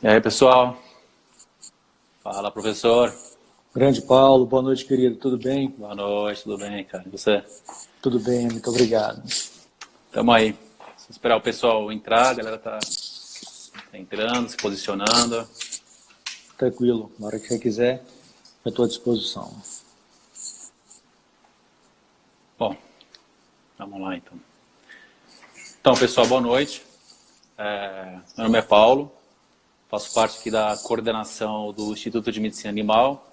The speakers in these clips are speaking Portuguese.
E aí, pessoal? Fala, professor. Grande Paulo, boa noite, querido. Tudo bem? Boa noite, tudo bem, cara? E você? Tudo bem, muito obrigado. Tamo aí. Vamos esperar o pessoal entrar, a galera tá entrando, se posicionando. Tranquilo, na hora que você quiser, eu estou à disposição. Bom, vamos lá então. Então, pessoal, boa noite. Meu nome é Paulo, faço parte aqui da coordenação do Instituto de Medicina Animal,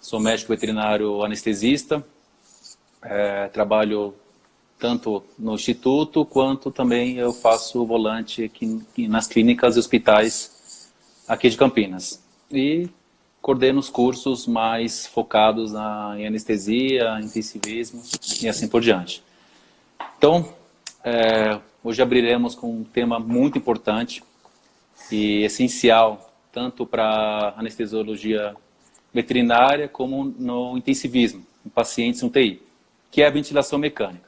sou médico veterinário anestesista, trabalho tanto no Instituto, quanto também eu faço volante aqui nas clínicas e hospitais aqui de Campinas. E coordeno os cursos mais focados em anestesia, intensivismo e assim por diante. Então, hoje abriremos com um tema muito importante e essencial, tanto para a anestesiologia veterinária como no intensivismo, em pacientes no TI, que é a ventilação mecânica.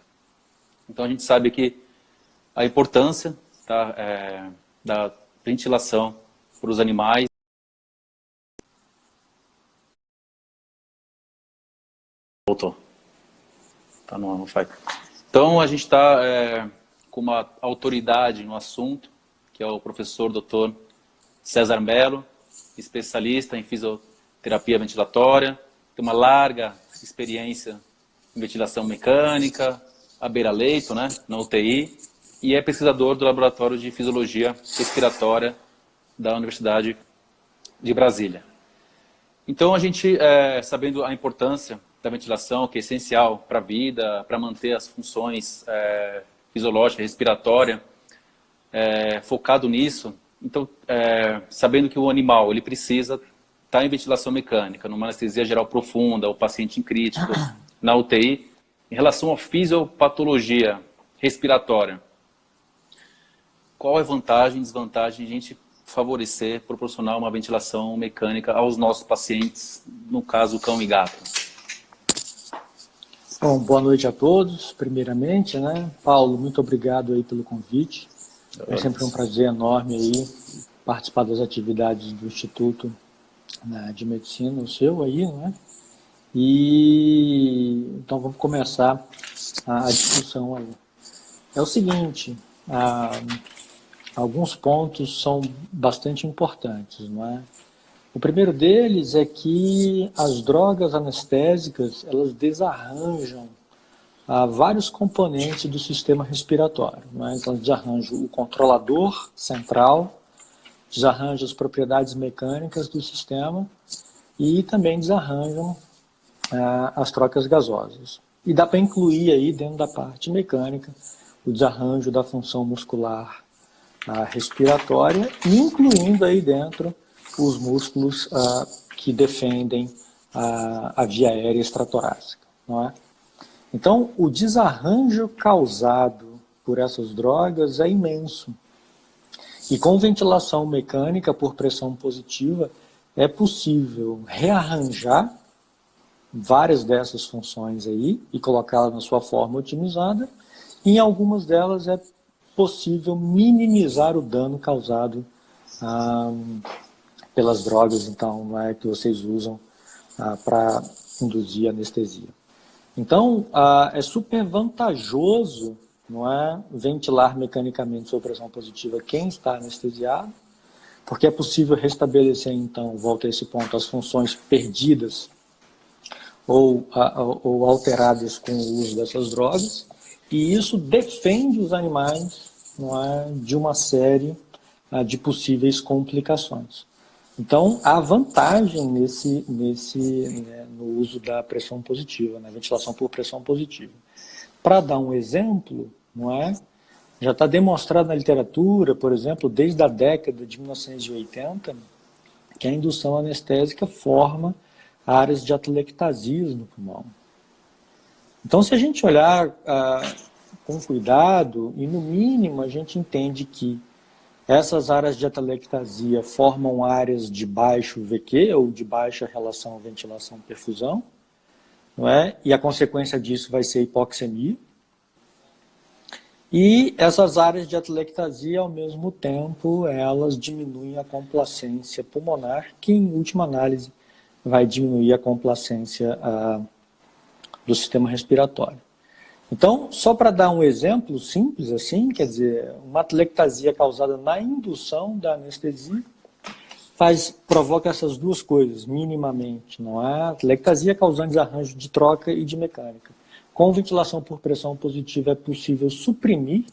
Então, a gente sabe que a importância da ventilação para os animais. Voltou. Tá no Wi-Fi. Então, a gente está com uma autoridade no assunto, que é o professor Dr. César Mello, especialista em fisioterapia ventilatória, tem uma larga experiência em ventilação mecânica, à beira-leito, né, na UTI, e é pesquisador do Laboratório de Fisiologia Respiratória da Universidade de Brasília. Então, a gente, sabendo a importância da ventilação, que é essencial para a vida, para manter as funções fisiológicas, respiratórias, focado nisso, então, sabendo que o animal ele precisa estar em ventilação mecânica, numa anestesia geral profunda, o paciente em crítico, na UTI, em relação à fisiopatologia respiratória, qual é a vantagem e desvantagem de a gente favorecer, proporcionar uma ventilação mecânica aos nossos pacientes, no caso cão e gato? Bom, boa noite a todos, primeiramente, né? Paulo, muito obrigado aí pelo convite. É sempre um prazer enorme aí participar das atividades do Instituto, né, de Medicina, o seu aí, né? E então vamos começar a discussão aí. É o seguinte, alguns pontos são bastante importantes, não é? O primeiro deles é que as drogas anestésicas, elas desarranjam vários componentes do sistema respiratório, não é? Então, desarranjam o controlador central, desarranjam as propriedades mecânicas do sistema e também desarranjam as trocas gasosas. E dá para incluir aí dentro da parte mecânica o desarranjo da função muscular respiratória, incluindo aí dentro os músculos que defendem a via aérea extratorácica, não é? Então, o desarranjo causado por essas drogas é imenso. E com ventilação mecânica por pressão positiva, é possível rearranjar várias dessas funções aí e colocá-las na sua forma otimizada. E em algumas delas é possível minimizar o dano causado pelas drogas, então, que vocês usam para induzir anestesia. Então, é super vantajoso, não é, ventilar mecanicamente sob pressão positiva quem está anestesiado, porque é possível restabelecer, então, volto a esse ponto, as funções perdidas ou alteradas com o uso dessas drogas, e isso defende os animais, não é, de uma série de possíveis complicações. Então, há vantagem no uso da pressão positiva, na ventilação por pressão positiva. Para dar um exemplo, não é? Já está demonstrado na literatura, por exemplo, desde a década de 1980, que a indução anestésica forma áreas de atelectasias no pulmão. Então, se a gente olhar com cuidado, e no mínimo a gente entende que essas áreas de atelectasia formam áreas de baixo VQ, ou de baixa relação ventilação-perfusão, não é? E a consequência disso vai ser hipoxemia. E essas áreas de atelectasia, ao mesmo tempo, elas diminuem a complacência pulmonar, que em última análise vai diminuir a complacência do sistema respiratório. Então, só para dar um exemplo simples assim, quer dizer, uma atelectasia causada na indução da anestesia provoca essas duas coisas, minimamente, não é? Atelectasia causando desarranjo de troca e de mecânica. Com ventilação por pressão positiva é possível suprimir,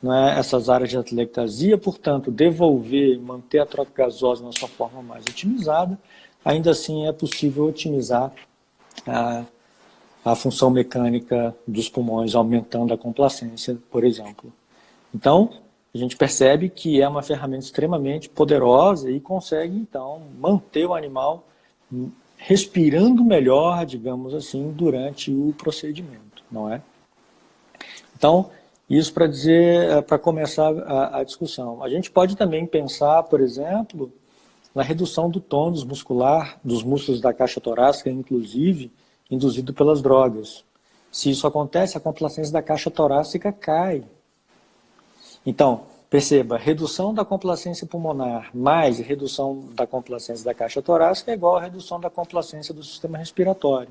não é, essas áreas de atelectasia, portanto, devolver e manter a troca gasosa na sua forma mais otimizada. Ainda assim, é possível otimizar a função mecânica dos pulmões, aumentando a complacência, por exemplo. Então, a gente percebe que é uma ferramenta extremamente poderosa e consegue, então, manter o animal respirando melhor, digamos assim, durante o procedimento, não é? Então, isso para dizer, para começar a discussão. A gente pode também pensar, por exemplo, na redução do tônus muscular dos músculos da caixa torácica, inclusive, induzido pelas drogas. Se isso acontece, a complacência da caixa torácica cai. Então, perceba, redução da complacência pulmonar mais redução da complacência da caixa torácica é igual a redução da complacência do sistema respiratório.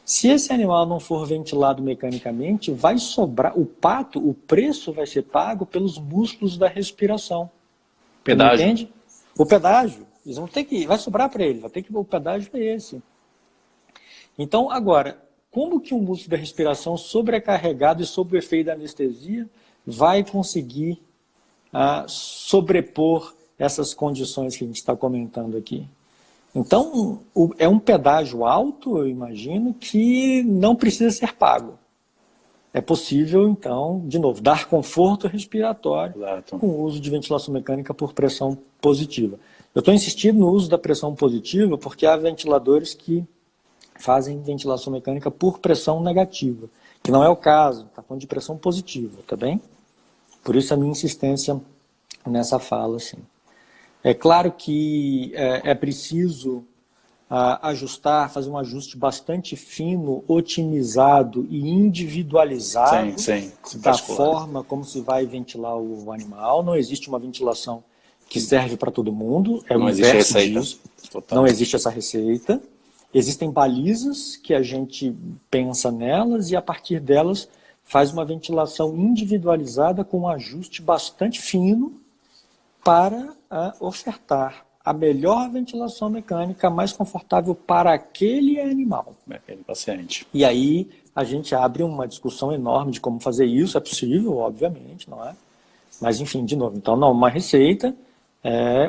Se esse animal não for ventilado mecanicamente, vai sobrar, o preço vai ser pago pelos músculos da respiração. Pedágio. Entende? O pedágio. Eles vão ter que, vai sobrar para ele, o pedágio é esse. Então, agora, como que o músculo da respiração sobrecarregado e sob o efeito da anestesia vai conseguir sobrepor essas condições que a gente está comentando aqui? Então, é um pedágio alto, eu imagino, que não precisa ser pago. É possível, então, de novo, dar conforto respiratório Exato. com o uso de ventilação mecânica por pressão positiva. Eu estou insistindo no uso da pressão positiva porque há ventiladores que fazem ventilação mecânica por pressão negativa, que não é o caso, está falando de pressão positiva, tá bem? Por isso a minha insistência nessa fala, assim. É claro que é preciso ajustar, fazer um ajuste bastante fino, otimizado e individualizado da forma como se vai ventilar o animal. Não existe uma ventilação que serve para todo mundo, é o inverso disso. Não existe essa receita. Existem balizas que a gente pensa nelas e a partir delas faz uma ventilação individualizada com um ajuste bastante fino para ofertar a melhor ventilação mecânica mais confortável para aquele animal. Aquele paciente. E aí a gente abre uma discussão enorme de como fazer isso, é possível, obviamente, não é? Mas enfim, de novo, então não, uma receita,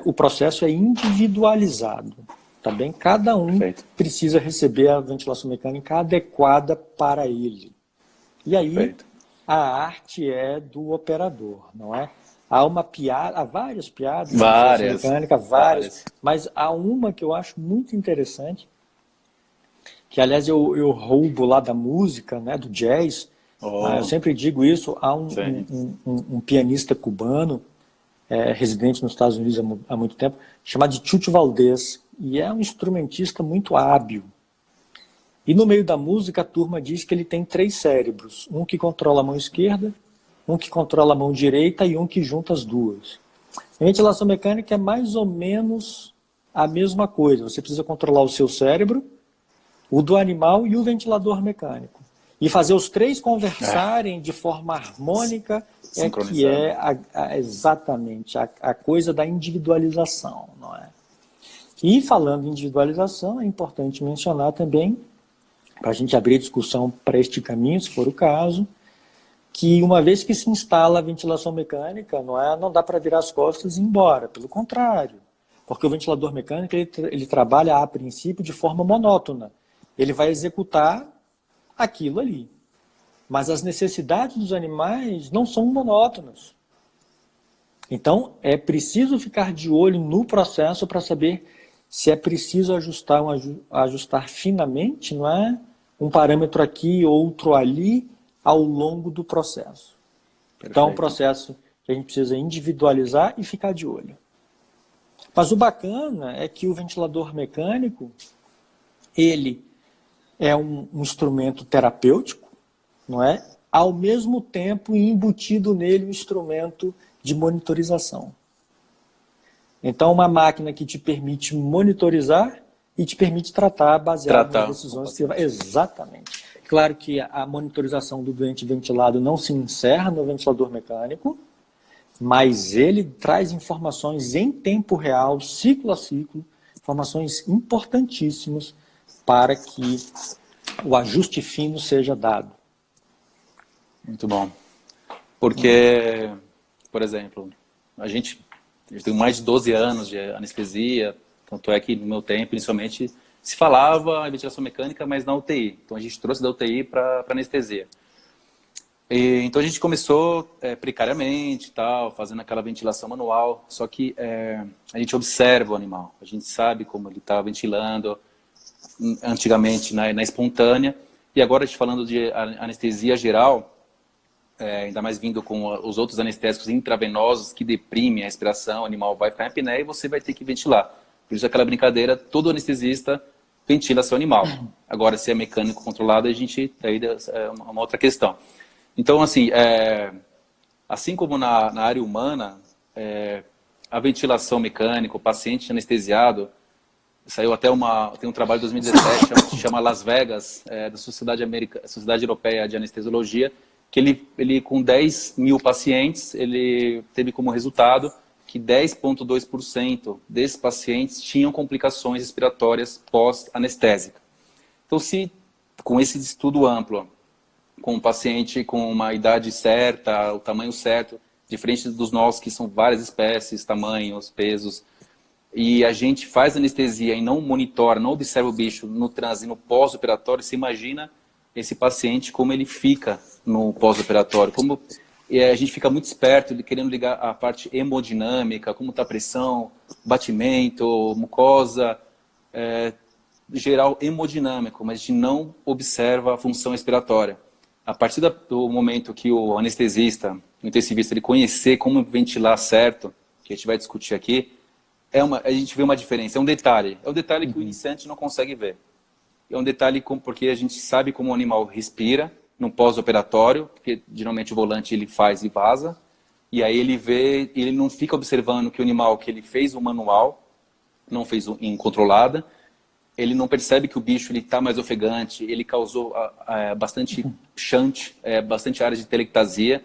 o processo é individualizado. Tá bem? Cada um precisa receber a ventilação mecânica adequada para ele. E aí, a arte é do operador, não é? Há várias piadas, mecânica, várias, mas há uma que eu acho muito interessante, que aliás eu roubo lá da música, né, do jazz. Eu sempre digo isso, há um pianista cubano, residente nos Estados Unidos há muito tempo, chamado de Chucho Valdés, e é um instrumentista muito hábil. E no meio da música a turma diz que ele tem 3 cérebros, um que controla a mão esquerda, um que controla a mão direita e um que junta as duas. A ventilação mecânica é mais ou menos a mesma coisa, você precisa controlar o seu cérebro, o do animal e o ventilador mecânico. E fazer os 3 conversarem de forma harmônica que é exatamente a coisa da individualização, não é? E falando em individualização, é importante mencionar também, para a gente abrir a discussão para este caminho, se for o caso, que uma vez que se instala a ventilação mecânica, não dá para virar as costas e ir embora, pelo contrário. Porque o ventilador mecânico ele trabalha a princípio de forma monótona. Ele vai executar aquilo ali. Mas as necessidades dos animais não são monótonas. Então, é preciso ficar de olho no processo para saber se é preciso ajustar finamente, não é? Um parâmetro aqui, outro ali, ao longo do processo. Perfeito. Então, é um processo que a gente precisa individualizar e ficar de olho. Mas o bacana é que o ventilador mecânico, ele é um instrumento terapêutico, não é? ao mesmo tempo embutido nele um instrumento de monitorização. Então, uma máquina que te permite monitorizar e te permite tratar baseado nas decisões que você vai... Exatamente. Claro que a monitorização do doente ventilado não se encerra no ventilador mecânico, mas ele traz informações em tempo real, ciclo a ciclo, informações importantíssimas para que o ajuste fino seja dado. Muito bom. Porque, por exemplo, eu tenho mais de 12 anos de anestesia, tanto é que no meu tempo, inicialmente, se falava em ventilação mecânica, mas na UTI. Então a gente trouxe da UTI para anestesia. Então a gente começou precariamente, tal, fazendo aquela ventilação manual, só que a gente observa o animal, a gente sabe como ele está ventilando, antigamente na espontânea, e agora a gente falando de anestesia geral, ainda mais vindo com os outros anestésicos intravenosos que deprimem a respiração, o animal vai ficar em apneia e você vai ter que ventilar. Por isso aquela brincadeira, todo anestesista ventila seu animal. Agora, se é mecânico controlado, aí é uma outra questão. Então, assim como na área humana, a ventilação mecânica, o paciente anestesiado, saiu até tem um trabalho de 2017 que chama Las Vegas, da Sociedade Europeia de Anestesiologia, que ele com 10 mil pacientes, ele teve como resultado que 10,2% desses pacientes tinham complicações respiratórias pós-anestésica. Então, se com esse estudo amplo, com um paciente com uma idade certa, o tamanho certo, diferente dos nossos, que são várias espécies, tamanhos, pesos, e a gente faz anestesia e não monitora, não observa o bicho no transe, no pós-operatório, você imagina esse paciente como ele fica no pós-operatório, como a gente fica muito esperto de querendo ligar a parte hemodinâmica, como está a pressão, batimento, mucosa, geral hemodinâmico, mas a gente não observa a função respiratória. A partir do momento que o anestesista, o intensivista, ele conhecer como ventilar certo, que a gente vai discutir aqui, a gente vê uma diferença, é um detalhe que o iniciante não consegue ver. É um detalhe porque a gente sabe como o animal respira no pós-operatório, porque geralmente o volante ele faz e vaza, e aí ele não fica observando que o animal que ele fez o manual, não fez em controlada, ele não percebe que o bicho está mais ofegante, ele causou bastante shunt, bastante área de telectasia,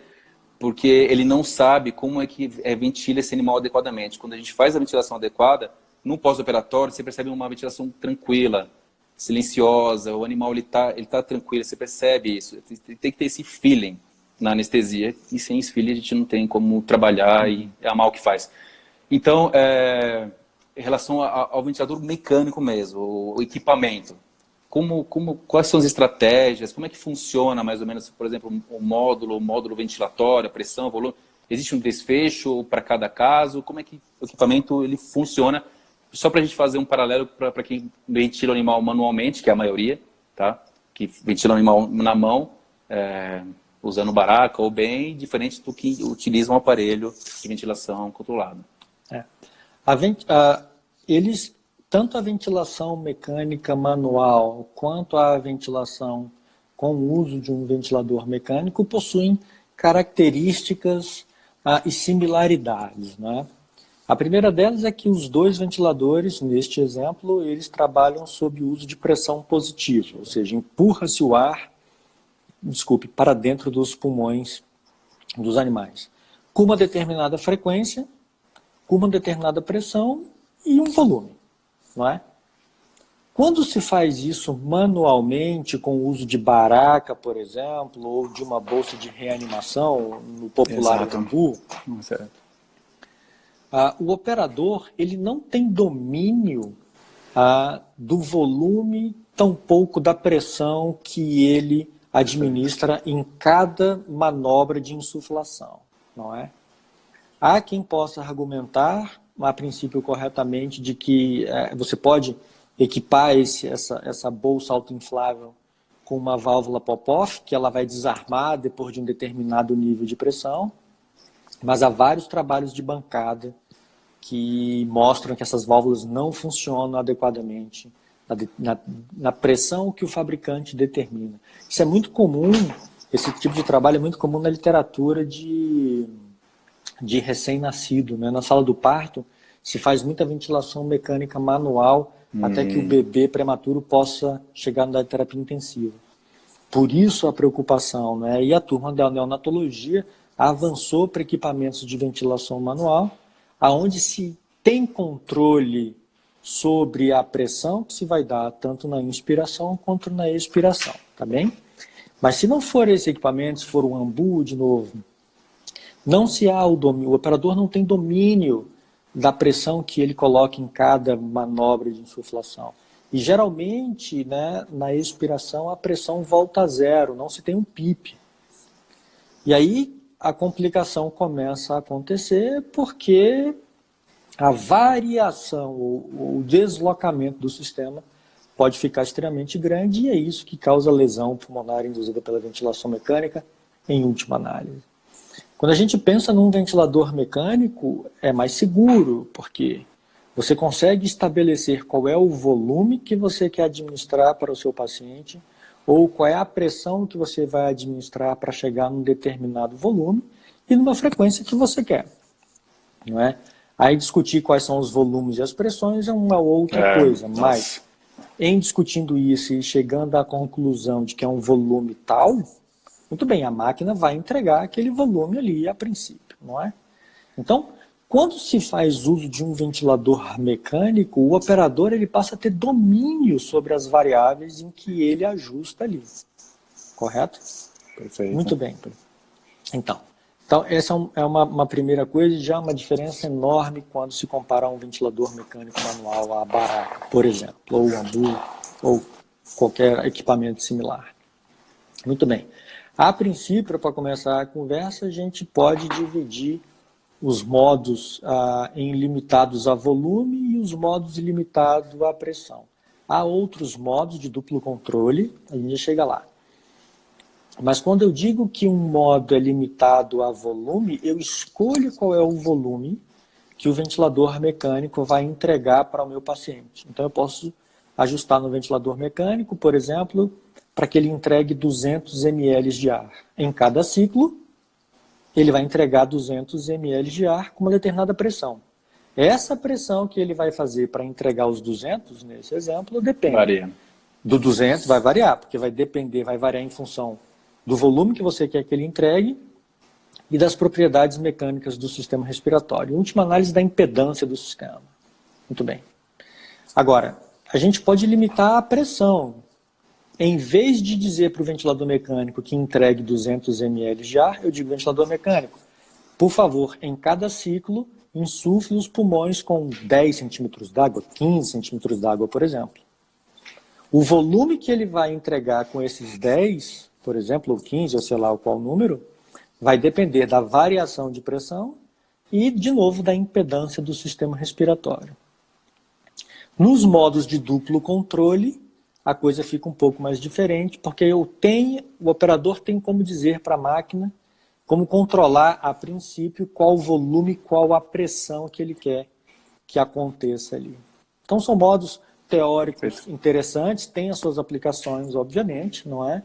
porque ele não sabe como é que ventila esse animal adequadamente. Quando a gente faz a ventilação adequada, no pós-operatório você percebe uma ventilação tranquila, silenciosa, o animal ele tá tranquilo, você percebe isso. Tem que ter esse feeling na anestesia, e sem esse feeling a gente não tem como trabalhar e é a mal que faz. Então, em relação ao ventilador mecânico mesmo, o equipamento, quais são as estratégias, como é que funciona mais ou menos, por exemplo, o módulo ventilatório, a pressão, o volume, existe um desfecho para cada caso, como é que o equipamento ele funciona? Só para a gente fazer um paralelo para quem ventila o animal manualmente, que é a maioria, tá? Que ventila o animal na mão, usando baraca ou bem, diferente do que utiliza um aparelho de ventilação controlada. Tanto a ventilação mecânica manual quanto a ventilação com o uso de um ventilador mecânico possuem características e similaridades, né? A primeira delas é que os dois ventiladores, neste exemplo, eles trabalham sob o uso de pressão positiva, ou seja, empurra-se o ar, para dentro dos pulmões dos animais, com uma determinada frequência, com uma determinada pressão e um volume, não é? Quando se faz isso manualmente, com o uso de baraca, por exemplo, ou de uma bolsa de reanimação, no popular bambu, o operador ele não tem domínio do volume, tampouco da pressão que ele administra em cada manobra de insuflação, não é? Há quem possa argumentar, a princípio corretamente, de que você pode equipar essa bolsa autoinflável com uma válvula pop-off, que ela vai desarmar depois de um determinado nível de pressão, mas há vários trabalhos de bancada que mostram que essas válvulas não funcionam adequadamente na pressão que o fabricante determina. Isso é muito comum esse tipo de trabalho é muito comum na literatura de recém-nascido, né? Na sala do parto, se faz muita ventilação mecânica manual até que o bebê prematuro possa chegar na terapia intensiva. Por isso a preocupação, né? E a turma da neonatologia avançou para equipamentos de ventilação manual, aonde se tem controle sobre a pressão que se vai dar tanto na inspiração quanto na expiração, tá bem? Mas se não for esse equipamento, se for um AMBU, de novo, não se há o domínio, o operador não tem domínio da pressão que ele coloca em cada manobra de insuflação. E geralmente, né, na expiração, a pressão volta a zero, não se tem um PIP. E aí a complicação começa a acontecer porque a variação, o deslocamento do sistema pode ficar extremamente grande e é isso que causa lesão pulmonar induzida pela ventilação mecânica, em última análise. Quando a gente pensa num ventilador mecânico, é mais seguro, porque você consegue estabelecer qual é o volume que você quer administrar para o seu paciente, ou qual é a pressão que você vai administrar para chegar num determinado volume e numa frequência que você quer, não é? Aí discutir quais são os volumes e as pressões é uma outra coisa, mas em discutindo isso e chegando à conclusão de que é um volume tal, muito bem, a máquina vai entregar aquele volume ali a princípio, não é? Então, quando se faz uso de um ventilador mecânico, o operador ele passa a ter domínio sobre as variáveis em que ele ajusta ali. Correto? Perfeito. Muito bem. Então essa é uma primeira coisa e já uma diferença enorme quando se compara a um ventilador mecânico manual à baraca, por exemplo, ou AMBU, ou qualquer equipamento similar. Muito bem. A princípio, para começar a conversa, a gente pode dividir os modos em limitados a volume e os modos ilimitados à pressão. Há outros modos de duplo controle, a gente já chega lá. Mas quando eu digo que um modo é limitado a volume, eu escolho qual é o volume que o ventilador mecânico vai entregar para o meu paciente. Então eu posso ajustar no ventilador mecânico, por exemplo, para que ele entregue 200 ml de ar. Em cada ciclo, ele vai entregar 200 ml de ar com uma determinada pressão. Essa pressão que ele vai fazer para entregar os 200, nesse exemplo, depende. Varia. Do 200 vai variar, porque vai variar em função do volume que você quer que ele entregue e das propriedades mecânicas do sistema respiratório. Em última análise, da impedância do sistema. Muito bem. Agora, a gente pode limitar a pressão. Em vez de dizer para o ventilador mecânico que entregue 200 ml de ar, eu digo ventilador mecânico, por favor, em cada ciclo, insufle os pulmões com 10 centímetros d'água, 15 centímetros d'água, por exemplo. O volume que ele vai entregar com esses 10, por exemplo, ou 15, ou sei lá qual número, vai depender da variação de pressão e, de novo, da impedância do sistema respiratório. Nos modos de duplo controle, a coisa fica um pouco mais diferente, porque o operador tem como dizer para a máquina, como controlar a princípio qual o volume, qual a pressão que ele quer que aconteça ali. Então são modos teóricos interessantes, têm as suas aplicações, obviamente, não é?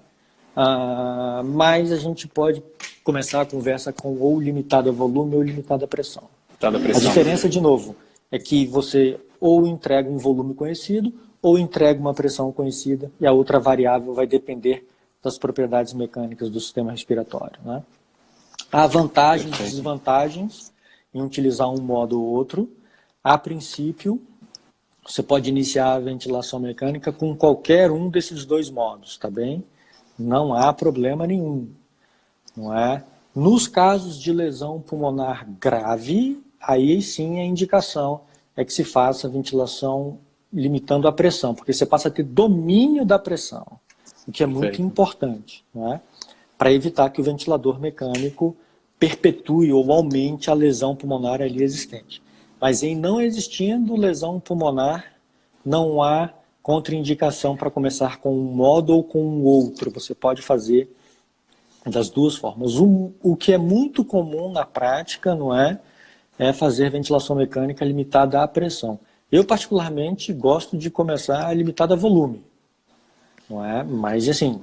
Mas a gente pode começar a conversa com ou limitado a volume ou limitado a pressão. A diferença, de novo, é que você ou entrega um volume conhecido ou entrega uma pressão conhecida e a outra variável vai depender das propriedades mecânicas do sistema respiratório, né? Há vantagens e desvantagens em utilizar um modo ou outro. A princípio, você pode iniciar a ventilação mecânica com qualquer um desses dois modos, tá bem? Não há problema nenhum, não é? Nos casos de lesão pulmonar grave, aí sim a indicação é que se faça a ventilação limitando a pressão, porque você passa a ter domínio da pressão, o que é muito importante, não é? Para evitar que o ventilador mecânico perpetue ou aumente a lesão pulmonar ali existente. Mas em não existindo lesão pulmonar, não há contraindicação para começar com um modo ou com o outro. Você pode fazer das duas formas. O que é muito comum na prática, não é fazer ventilação mecânica limitada à pressão. Eu, particularmente, gosto de começar limitada a volume. Não é? Mas, assim,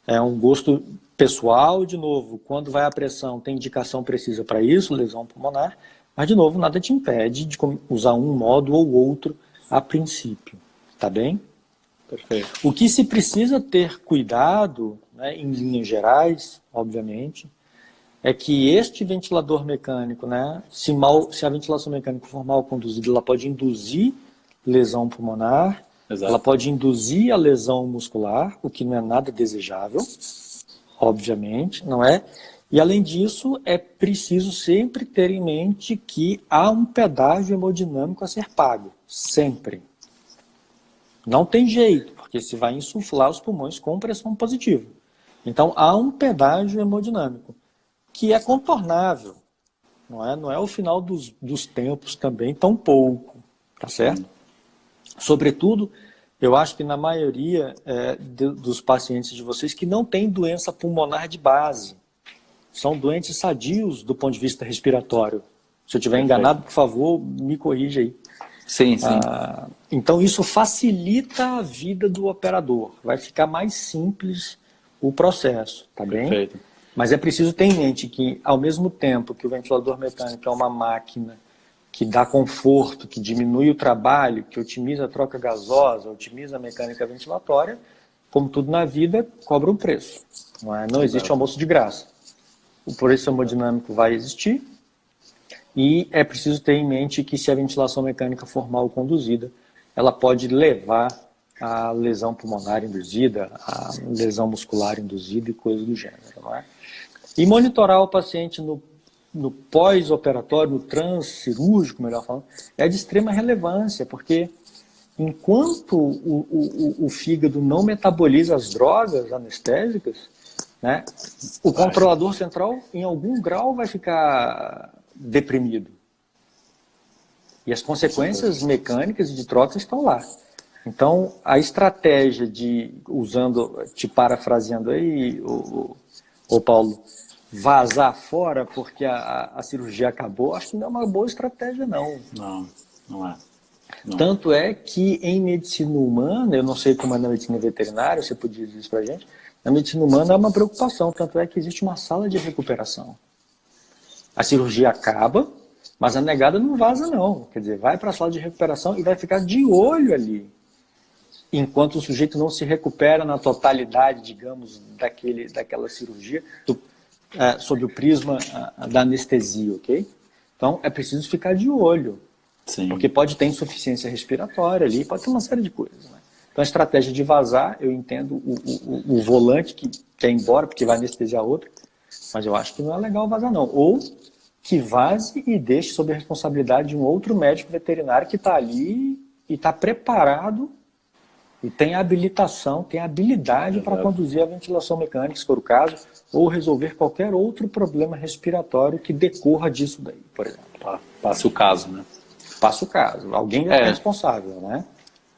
É um gosto pessoal, de novo, quando vai a pressão, tem indicação precisa para isso, lesão pulmonar, mas, de novo, nada te impede de usar um modo ou outro a princípio, tá bem? Perfeito. O que se precisa ter cuidado, né, em linhas gerais, obviamente, é que este ventilador mecânico, né, se a ventilação mecânica for mal conduzida, ela pode induzir lesão pulmonar, Exato. ela pode induzir a lesão muscular, o que não é nada desejável, obviamente, não é? E, além disso, é preciso sempre ter em mente que há um pedágio hemodinâmico a ser pago, sempre. Não tem jeito, porque se vai insuflar os pulmões com pressão positiva. Então, há um pedágio hemodinâmico, que é contornável. Não é o final dos tempos também, tão pouco, tá certo? Sobretudo, eu acho que na maioria dos pacientes de vocês que não têm doença pulmonar de base, são doentes sadios do ponto de vista respiratório. Se eu estiver enganado, por favor, me corrija aí. Sim, sim. Então, isso facilita a vida do operador. Vai ficar mais simples o processo, tá bem? Perfeito. Mas é preciso ter em mente que, ao mesmo tempo que o ventilador mecânico é uma máquina que dá conforto, que diminui o trabalho, que otimiza a troca gasosa, otimiza a mecânica ventilatória, como tudo na vida, cobra um preço. Não existe almoço de graça. O preço hemodinâmico vai existir e é preciso ter em mente que, se a ventilação mecânica for mal conduzida, ela pode levar a lesão pulmonar induzida, a lesão muscular induzida e coisas do gênero. Não é? E monitorar o paciente no pós-operatório, no transcirúrgico, melhor falando, é de extrema relevância, porque enquanto o fígado não metaboliza as drogas anestésicas, né, o controlador central, em algum grau, vai ficar deprimido. E as consequências mecânicas e de troca estão lá. Então, a estratégia te parafraseando aí, o Paulo, vazar fora porque a cirurgia acabou, acho que não é uma boa estratégia, não. Não é. Não. Tanto é que em medicina humana, eu não sei como é na medicina veterinária, você podia dizer isso pra gente, na medicina humana é uma preocupação, tanto é que existe uma sala de recuperação. A cirurgia acaba, mas a negada não vaza não, quer dizer, vai para a sala de recuperação e vai ficar de olho ali, enquanto o sujeito não se recupera na totalidade, digamos, daquela cirurgia, sob o prisma da anestesia, ok? Então, é preciso ficar de olho. Sim. Porque pode ter insuficiência respiratória ali, pode ter uma série de coisas. Né? Então, a estratégia de vazar, eu entendo o volante que quer ir embora, porque vai anestesiar outro, mas eu acho que não é legal vazar, não. Ou que vaze e deixe sob a responsabilidade de um outro médico veterinário que está ali e está preparado e tem habilitação, tem habilidade para conduzir a ventilação mecânica, se for o caso, ou resolver qualquer outro problema respiratório que decorra disso daí, por exemplo. Passa o caso, né? Passa o caso. Alguém vai ser responsável, né?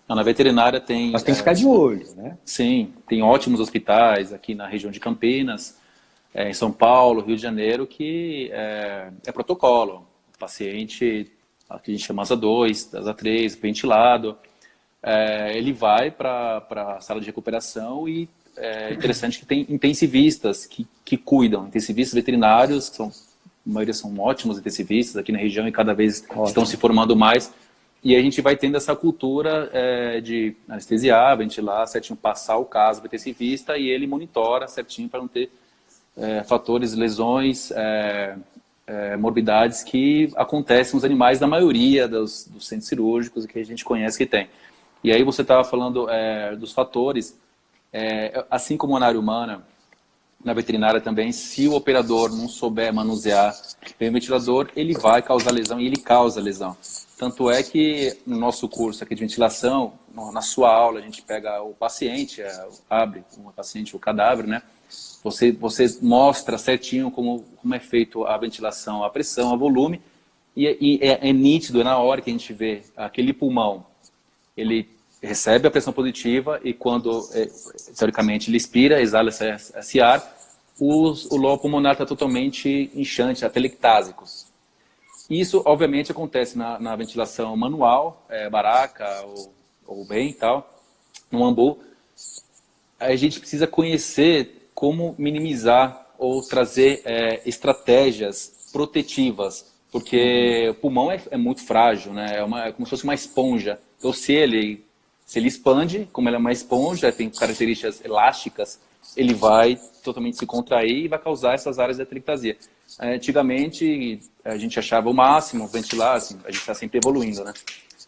Na veterinária tem... Mas tem que ficar de olho, né? Sim, tem ótimos hospitais aqui na região de Campinas, em São Paulo, Rio de Janeiro, que é protocolo. O paciente, aqui a gente chama asa 2, asa 3, ventilado, ele vai para a sala de recuperação e é interessante que tem intensivistas que cuidam, intensivistas veterinários, que são, a maioria são ótimos intensivistas aqui na região e cada vez estão se formando mais. E a gente vai tendo essa cultura de anestesiar, ventilar certinho, passar o caso para o intensivista e ele monitora certinho para não ter fatores, lesões, morbidades que acontecem nos animais na maioria dos centros cirúrgicos que a gente conhece que tem. E aí você estava falando dos fatores, assim como na área humana, na veterinária também, se o operador não souber manusear bem o ventilador, ele vai causar lesão e ele causa lesão. Tanto é que no nosso curso aqui de ventilação, na sua aula, a gente pega o paciente, abre o paciente, o cadáver, né? Você mostra certinho como é feito a ventilação, a pressão, a volume, e é nítido, na hora que a gente vê aquele pulmão, ele recebe a pressão positiva e quando, teoricamente, ele expira, exala esse ar, o lobo pulmonar está totalmente inchante, atelectásicos. Isso, obviamente, acontece na ventilação manual, baraca ou bem e tal, no ambu. a gente precisa conhecer como minimizar ou trazer estratégias protetivas, porque o pulmão é muito frágil, né? É como se fosse uma esponja. Então, se ele expande, como ele é uma esponja, tem características elásticas, ele vai totalmente se contrair e vai causar essas áreas de atelectasia. Antigamente, a gente achava o máximo, ventilar, assim, a gente está sempre evoluindo, né?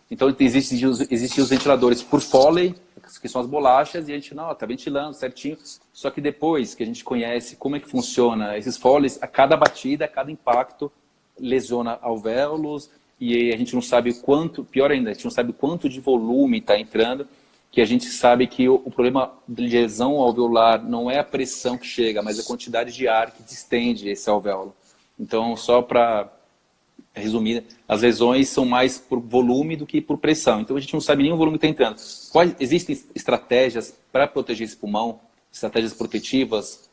Então, existiam os ventiladores por Foley, que são as bolachas, e a gente, não, está ventilando certinho. Só que depois que a gente conhece como é que funciona esses Foleys, a cada batida, a cada impacto, lesiona alvéolos, e a gente não sabe quanto, pior ainda, a gente não sabe quanto de volume está entrando, que a gente sabe que o problema de lesão alveolar não é a pressão que chega, mas a quantidade de ar que distende esse alvéolo. Então, só para resumir, as lesões são mais por volume do que por pressão. Então, a gente não sabe nem o volume que está entrando. Existem estratégias para proteger esse pulmão? Estratégias protetivas?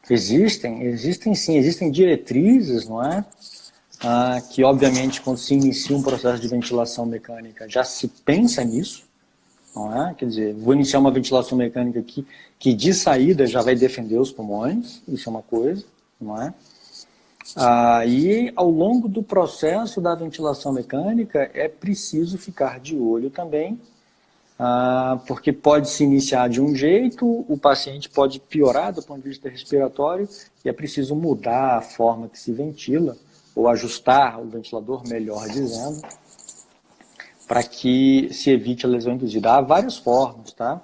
Existem sim, existem diretrizes, não é? Que, obviamente, quando se inicia um processo de ventilação mecânica, já se pensa nisso, não é? Quer dizer, vou iniciar uma ventilação mecânica aqui, que de saída já vai defender os pulmões, isso é uma coisa, não é? E ao longo do processo da ventilação mecânica é preciso ficar de olho também, porque pode se iniciar de um jeito, o paciente pode piorar do ponto de vista respiratório e é preciso mudar a forma que se ventila, ou ajustar o ventilador, melhor dizendo, para que se evite a lesão induzida. Há várias formas, tá?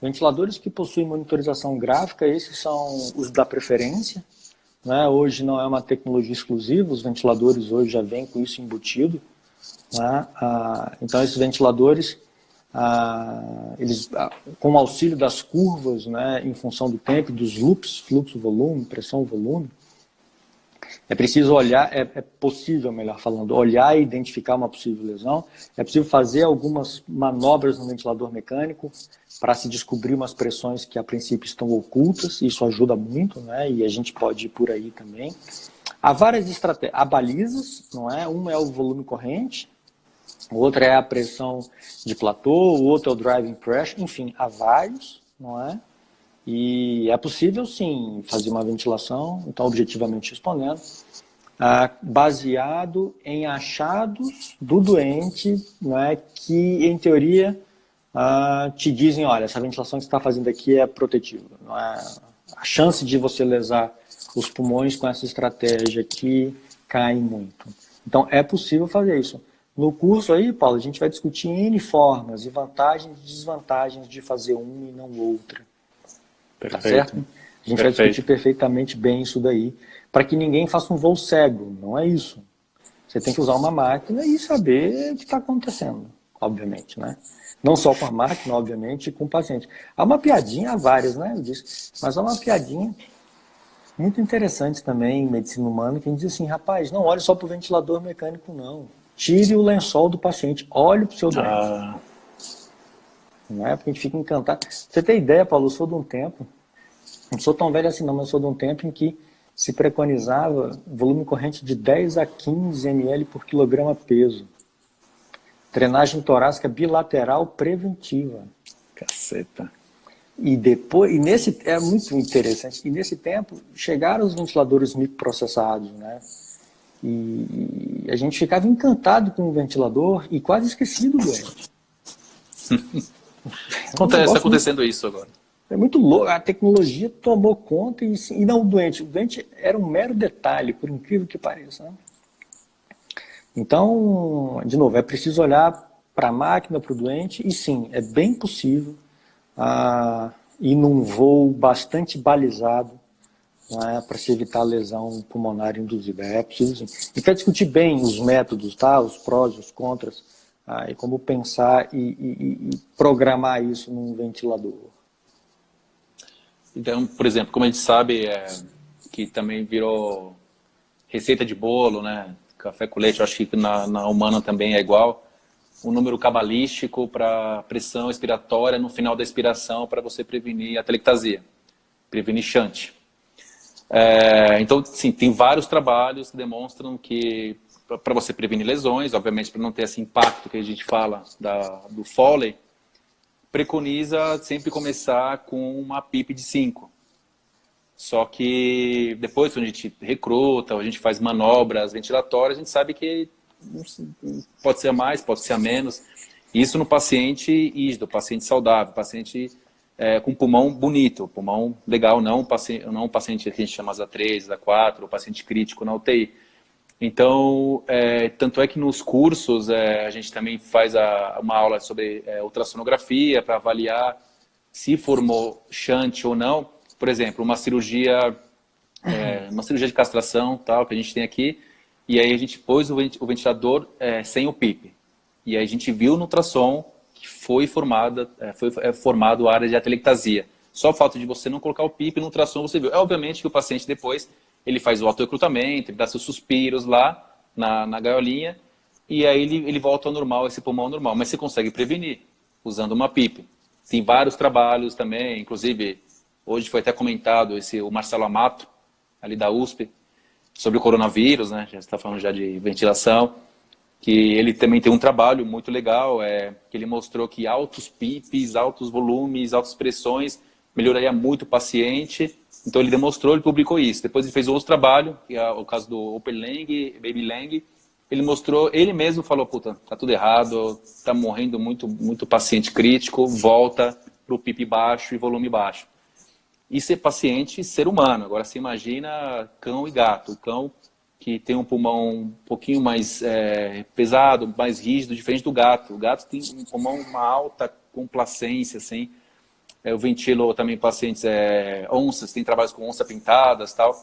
Ventiladores que possuem monitorização gráfica, esses são os da preferência, né? Hoje não é uma tecnologia exclusiva, os ventiladores hoje já vêm com isso embutido, né? Então esses ventiladores, eles, com o auxílio das curvas, né, em função do tempo, dos loops, fluxo, volume, pressão, volume, é preciso olhar, é possível, melhor falando, olhar e identificar uma possível lesão. É possível fazer algumas manobras no ventilador mecânico para se descobrir umas pressões que a princípio estão ocultas. Isso ajuda muito, né? E a gente pode ir por aí também. Há várias estratégias. Há balizas, não é? Uma é o volume corrente, outra é a pressão de platô, o outro é o driving pressure. Enfim, há vários, não é? E é possível, sim, fazer uma ventilação, então, objetivamente respondendo, baseado em achados do doente, né, que, em teoria, te dizem, olha, essa ventilação que você está fazendo aqui é protetiva. Não é? A chance de você lesar os pulmões com essa estratégia aqui cai muito. Então, é possível fazer isso. No curso aí, Paulo, a gente vai discutir N formas e vantagens e desvantagens de fazer uma e não outra. Tá certo? A gente vai discutir perfeitamente bem isso daí, para que ninguém faça um voo cego, não é isso. Você tem que usar uma máquina e saber o que está acontecendo, obviamente, né? Não só com a máquina, obviamente, e com o paciente. Há uma piadinha, há várias, né? Eu disse, mas há uma piadinha muito interessante também em medicina humana, que a gente diz assim, rapaz, não olhe só para o ventilador mecânico, não. Tire o lençol do paciente, olhe para o seu doente. Não é? Porque a gente fica encantado. Você tem ideia, Paulo, eu sou de um tempo, não sou tão velho assim não, mas eu sou de um tempo em que se preconizava volume corrente de 10 a 15 ml por quilograma peso. Drenagem torácica bilateral preventiva. Caceta. E depois, é muito interessante, e nesse tempo chegaram os ventiladores microprocessados, né? E a gente ficava encantado com o ventilador e quase esquecido do doente. Está acontecendo isso agora. É muito louco, a tecnologia tomou conta e não o doente era um mero detalhe, por incrível que pareça. Né? Então, de novo, é preciso olhar para a máquina, para o doente, e sim, é bem possível ir num voo bastante balizado, né, para se evitar lesão pulmonar induzida. É possível sim. E quer discutir bem os métodos, tá? Os prós, os contras, e como pensar e programar isso num ventilador. Então, por exemplo, como a gente sabe, que também virou receita de bolo, né? Café com leite, eu acho que na humana também é igual. Um número cabalístico para pressão expiratória no final da expiração para você prevenir a atelectasia, prevenir shunt. Então, sim, tem vários trabalhos que demonstram que para você prevenir lesões, obviamente para não ter esse impacto que a gente fala do Foley, preconiza sempre começar com uma PIP de 5. Só que depois, quando a gente recruta, a gente faz manobras ventilatórias, a gente sabe que pode ser a mais, pode ser a menos. Isso no paciente ígido, paciente saudável, paciente com pulmão bonito, pulmão legal, não um paciente que a gente chama A3, A4, o paciente crítico na UTI. Então, tanto é que nos cursos a gente também faz uma aula sobre ultrassonografia para avaliar se formou shunt ou não. Por exemplo, uma cirurgia de castração, tal, que a gente tem aqui, e aí a gente pôs o ventilador sem o PIP. E aí a gente viu no ultrassom que foi formado a área de atelectasia. Só o fato de você não colocar o PIP no ultrassom, você viu. Obviamente que o paciente depois, ele faz o auto-recrutamento, ele dá seus suspiros lá na gaiolinha, e aí ele volta ao normal, esse pulmão normal. Mas você consegue prevenir usando uma PIP. Tem vários trabalhos também, inclusive, hoje foi até comentado o Marcelo Amato, ali da USP, sobre o coronavírus, né? Já está falando já de ventilação, que ele também tem um trabalho muito legal, que ele mostrou que altos PIPs, altos volumes, altas pressões, melhoraria muito o paciente. Então ele demonstrou, ele publicou isso. Depois ele fez outro trabalho, que é o caso do Open Lang, Baby Lang. Ele mostrou, ele mesmo falou, puta, tá tudo errado, tá morrendo muito paciente crítico, volta pro PIP baixo e volume baixo. Isso é paciente ser humano. Agora você imagina cão e gato. O cão que tem um pulmão um pouquinho mais pesado, mais rígido, diferente do gato. O gato tem um pulmão, uma alta complacência, assim. Eu ventilo também pacientes onças, tem trabalhos com onça pintadas, tal,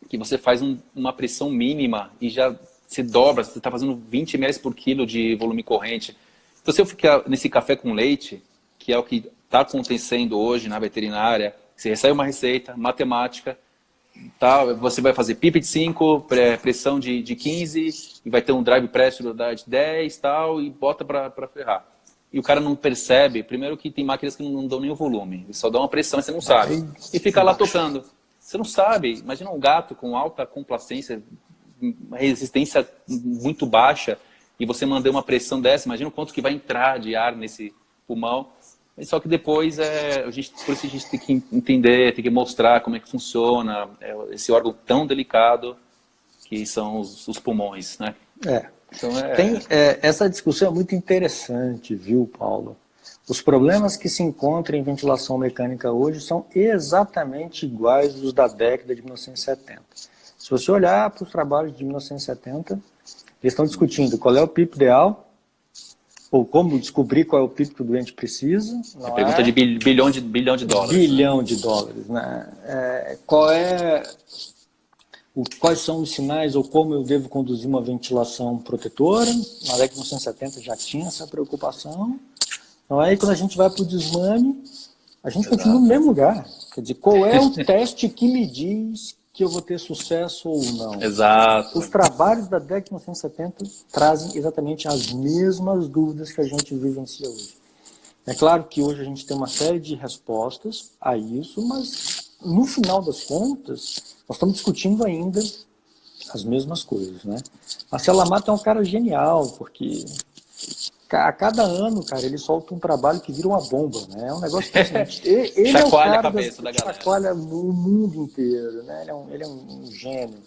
que você faz uma pressão mínima e já se dobra, você está fazendo 20 ml por quilo de volume corrente. Então, se eu ficar nesse café com leite, que é o que está acontecendo hoje na veterinária, você recebe uma receita, matemática, tá, você vai fazer PIP de 5, pressão de 15, e vai ter um drive pressure de 10, tal, e bota para ferrar. E o cara não percebe, primeiro que tem máquinas que não dão nem o volume, eles só dão uma pressão e você não sabe. E fica lá tocando. Você não sabe, imagina um gato com alta complacência, resistência muito baixa, e você mandar uma pressão dessa, imagina o quanto que vai entrar de ar nesse pulmão. Só que depois, por isso a gente tem que entender, tem que mostrar como é que funciona esse órgão tão delicado que são os pulmões, né? Então, essa discussão é muito interessante, viu, Paulo? Os problemas que se encontram em ventilação mecânica hoje são exatamente iguais aos da década de 1970. Se você olhar para os trabalhos de 1970, eles estão discutindo qual é o PIP ideal, ou como descobrir qual é o PIP que o doente precisa. A pergunta de bilhão de dólares. Bilhão de dólares, né? Quais são os sinais ou como eu devo conduzir uma ventilação protetora. Na década de 1970 já tinha essa preocupação. Então aí quando a gente vai para o desmame, a gente continua no mesmo lugar. Quer dizer, qual é o teste que me diz que eu vou ter sucesso ou não? Exato. Os trabalhos da década de 1970 trazem exatamente as mesmas dúvidas que a gente vivencia hoje. É claro que hoje a gente tem uma série de respostas a isso, mas no final das contas, nós estamos discutindo ainda as mesmas coisas, né? Marcelo Amato é um cara genial, porque a cada ano, cara, ele solta um trabalho que vira uma bomba, né? É um negócio que assim, ele chacoalha é o cara a cabeça da galera. Chacoalha o mundo inteiro, né? Ele é um gênio,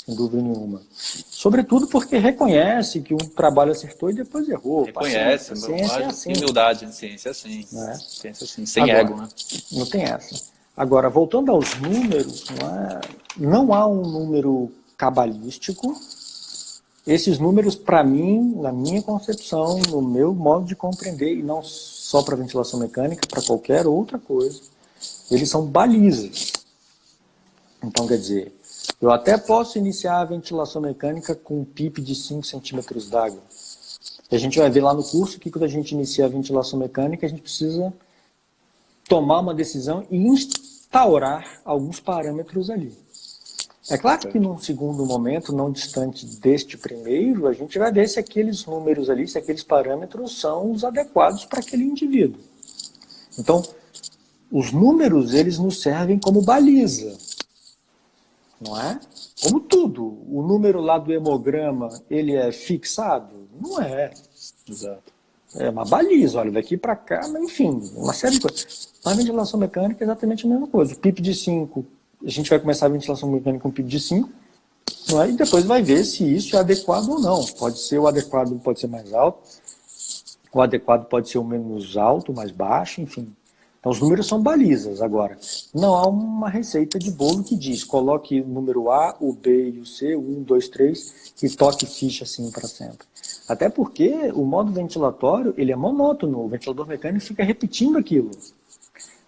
sem dúvida nenhuma. Sobretudo porque reconhece que um trabalho acertou e depois errou. Reconhece, ciência é assim. Humildade, ciência é assim. Né? Ciência é assim, sem Agora, ego, né? Não tem essa. Agora, voltando aos números, não há um número cabalístico. Esses números, para mim, na minha concepção, no meu modo de compreender, e não só para ventilação mecânica, para qualquer outra coisa, eles são balizas. Então, quer dizer, eu até posso iniciar a ventilação mecânica com um PIP de 5 centímetros d'água. A gente vai ver lá no curso que quando a gente inicia a ventilação mecânica, a gente precisa tomar uma decisão e instaurar alguns parâmetros ali. É claro que num segundo momento, não distante deste primeiro, a gente vai ver se aqueles números ali, se aqueles parâmetros são os adequados para aquele indivíduo. Então, os números, eles nos servem como baliza, não é? Como tudo. O número lá do hemograma, ele é fixado? Não é. Exato. É uma baliza, olha, daqui para cá, mas enfim, uma série de coisas. Na ventilação mecânica é exatamente a mesma coisa. O PIP de 5, a gente vai começar a ventilação mecânica com PIP de 5, não é? E depois vai ver se isso é adequado ou não. Pode ser o adequado, pode ser mais alto, o adequado pode ser o menos alto, mais baixo, enfim. Então os números são balizas. Agora, não há uma receita de bolo que diz, coloque o número A, o B e o C, o 1, 2, 3, e toque ficha assim para sempre. Até porque o modo ventilatório, ele é monótono, o ventilador mecânico fica repetindo aquilo.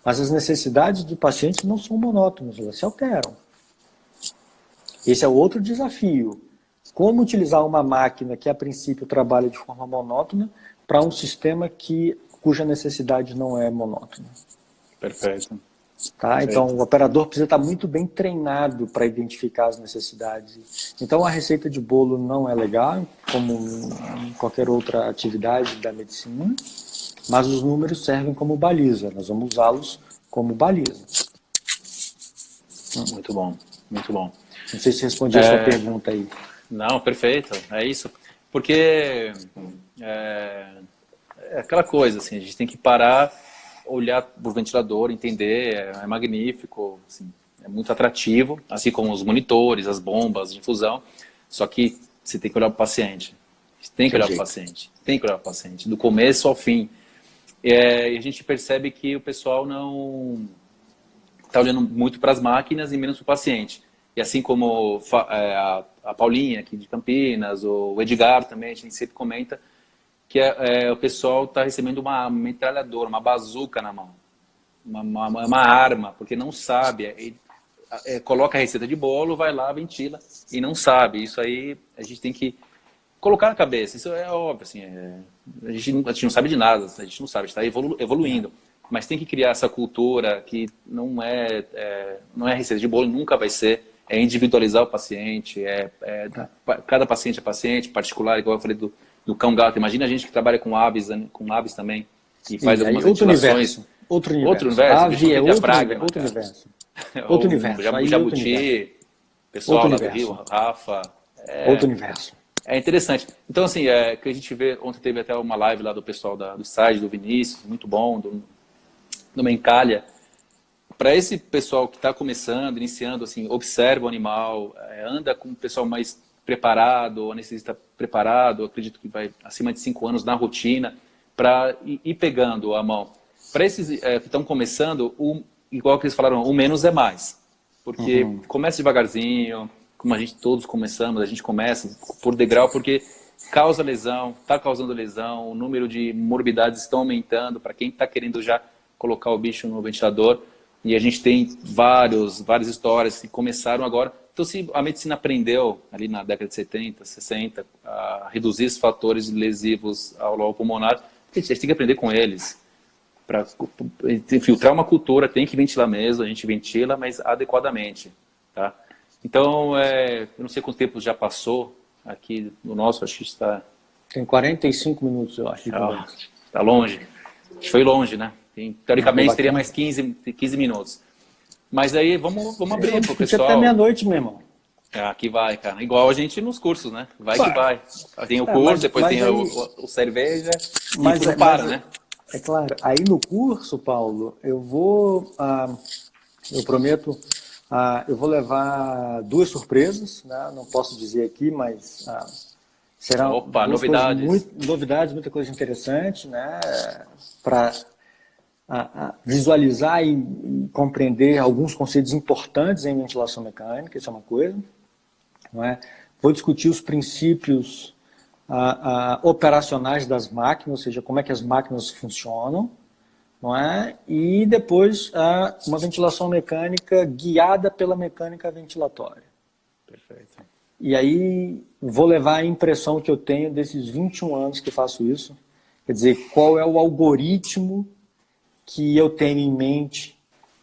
Mas as necessidades do paciente não são monótonas, elas se alteram. Esse é outro desafio. Como utilizar uma máquina que a princípio trabalha de forma monótona para um sistema cuja necessidade não é monótona. Perfeito. Tá? Então, o operador precisa estar muito bem treinado para identificar as necessidades. Então, a receita de bolo não é legal, como em qualquer outra atividade da medicina, mas os números servem como baliza. Nós vamos usá-los como baliza. Muito bom, muito bom. Não sei se respondi a sua pergunta aí. Não, perfeito, é isso. Porque é aquela coisa, assim, a gente tem que parar, olhar o ventilador, entender, é magnífico, assim, é muito atrativo, assim como os monitores, as bombas de infusão, só que você tem que olhar para o paciente. Você tem que olhar para o paciente, tem que olhar para o paciente, do começo ao fim. E a gente percebe que o pessoal não está olhando muito para as máquinas e menos para o paciente. E assim como a Paulinha aqui de Campinas, o Edgar também, a gente sempre comenta que o pessoal está recebendo uma metralhadora, uma bazuca na mão, uma arma, porque não sabe, coloca a receita de bolo, vai lá, ventila e não sabe. Isso aí a gente tem que colocar na cabeça, isso é óbvio, assim, a gente não sabe de nada, a gente não sabe, está evoluindo, mas tem que criar essa cultura que não é receita de bolo, nunca vai ser, é individualizar o paciente, cada paciente é paciente, particular, igual eu falei do cão gato. Imagina a gente que trabalha com aves também, e faz algumas ventilações. Outro universo. Outro universo. Ave é outro universo. Outro universo. Jabuti, pessoal lá do Rio, Rafa. Outro universo. É interessante. Então, assim, que a gente vê, ontem teve até uma live lá do pessoal do site, do Vinícius, muito bom, do Mencalha. Para esse pessoal que está começando, iniciando, assim, observa o animal, anda com o pessoal mais preparado, o anestesista preparado, acredito que vai acima de 5 anos na rotina, para ir pegando a mão. Para esses que estão começando, igual que eles falaram, o menos é mais. Porque começa devagarzinho, como a gente todos começamos, a gente começa por degrau, porque causa lesão, está causando lesão, o número de morbidades estão aumentando para quem está querendo já colocar o bicho no ventilador. E a gente tem várias histórias que começaram agora. Então, se a medicina aprendeu, ali na década de 70, 60, a reduzir esses fatores lesivos ao lobo pulmonar, a gente tem que aprender com eles. Para filtrar uma cultura, tem que ventilar mesmo, a gente ventila, mas adequadamente. Tá? Então, eu não sei quanto tempo já passou aqui no nosso, acho que está... Tem 45 minutos, eu acho. Está longe. A gente foi longe, né? Teoricamente teria mais 15 minutos. Mas aí vamos abrir para o pessoal. Até meia-noite, meu irmão. Aqui vai, cara. Igual a gente nos cursos, né? Vai que vai. Tem o curso, depois tem aí, o cerveja, mas não para, né? É claro. Aí no curso, Paulo, eu prometo, eu vou levar 2 surpresas, né? Não posso dizer aqui, mas serão novidades. Novidades, muita coisa interessante, né? Para visualizar e compreender alguns conceitos importantes em ventilação mecânica, isso é uma coisa. Não é? Vou discutir os princípios operacionais das máquinas, ou seja, como é que as máquinas funcionam, não é? E depois uma ventilação mecânica guiada pela mecânica ventilatória. Perfeito. E aí vou levar a impressão que eu tenho desses 21 anos que faço isso, quer dizer, qual é o algoritmo que eu tenho em mente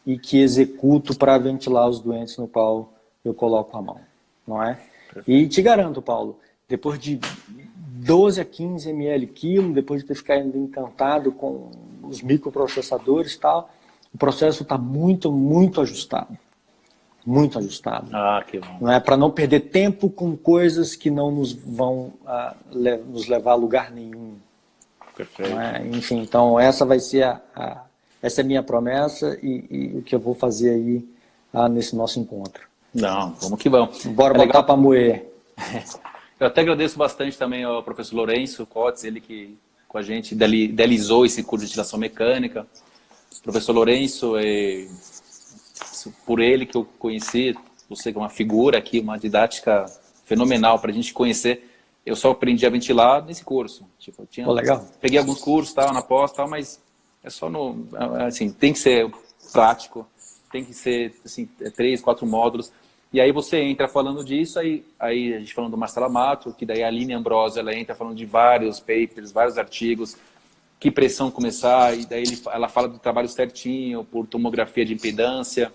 e que executo para ventilar os doentes no qual eu coloco a mão, não é? E te garanto, Paulo, depois de 12 a 15 ml quilo, depois de ter ficado encantado com os microprocessadores e tal, o processo está muito, muito ajustado. Muito ajustado. Que bom. Não é? Para não perder tempo com coisas que não nos vão nos levar a lugar nenhum. Perfeito. Enfim, então essa vai ser essa é a minha promessa e o que eu vou fazer aí nesse nosso encontro. Não, vamos que vamos. Bora botar para moer. Eu até agradeço bastante também ao professor Lourenço Cotes, ele que com a gente idealizou esse curso de ventilação mecânica. O professor Lourenço, por ele que eu conheci, você que é uma figura aqui, uma didática fenomenal para a gente conhecer. Eu só aprendi a ventilar nesse curso. Tipo, legal. Peguei alguns cursos, na pós, mas é só assim, tem que ser prático, tem que ser assim, 3, 4 módulos. E aí você entra falando disso, aí a gente falando do Marcelo Amato, que daí a Aline Ambrosio, ela entra falando de vários papers, vários artigos, que pressão começar, e daí ela fala do trabalho certinho, por tomografia de impedância.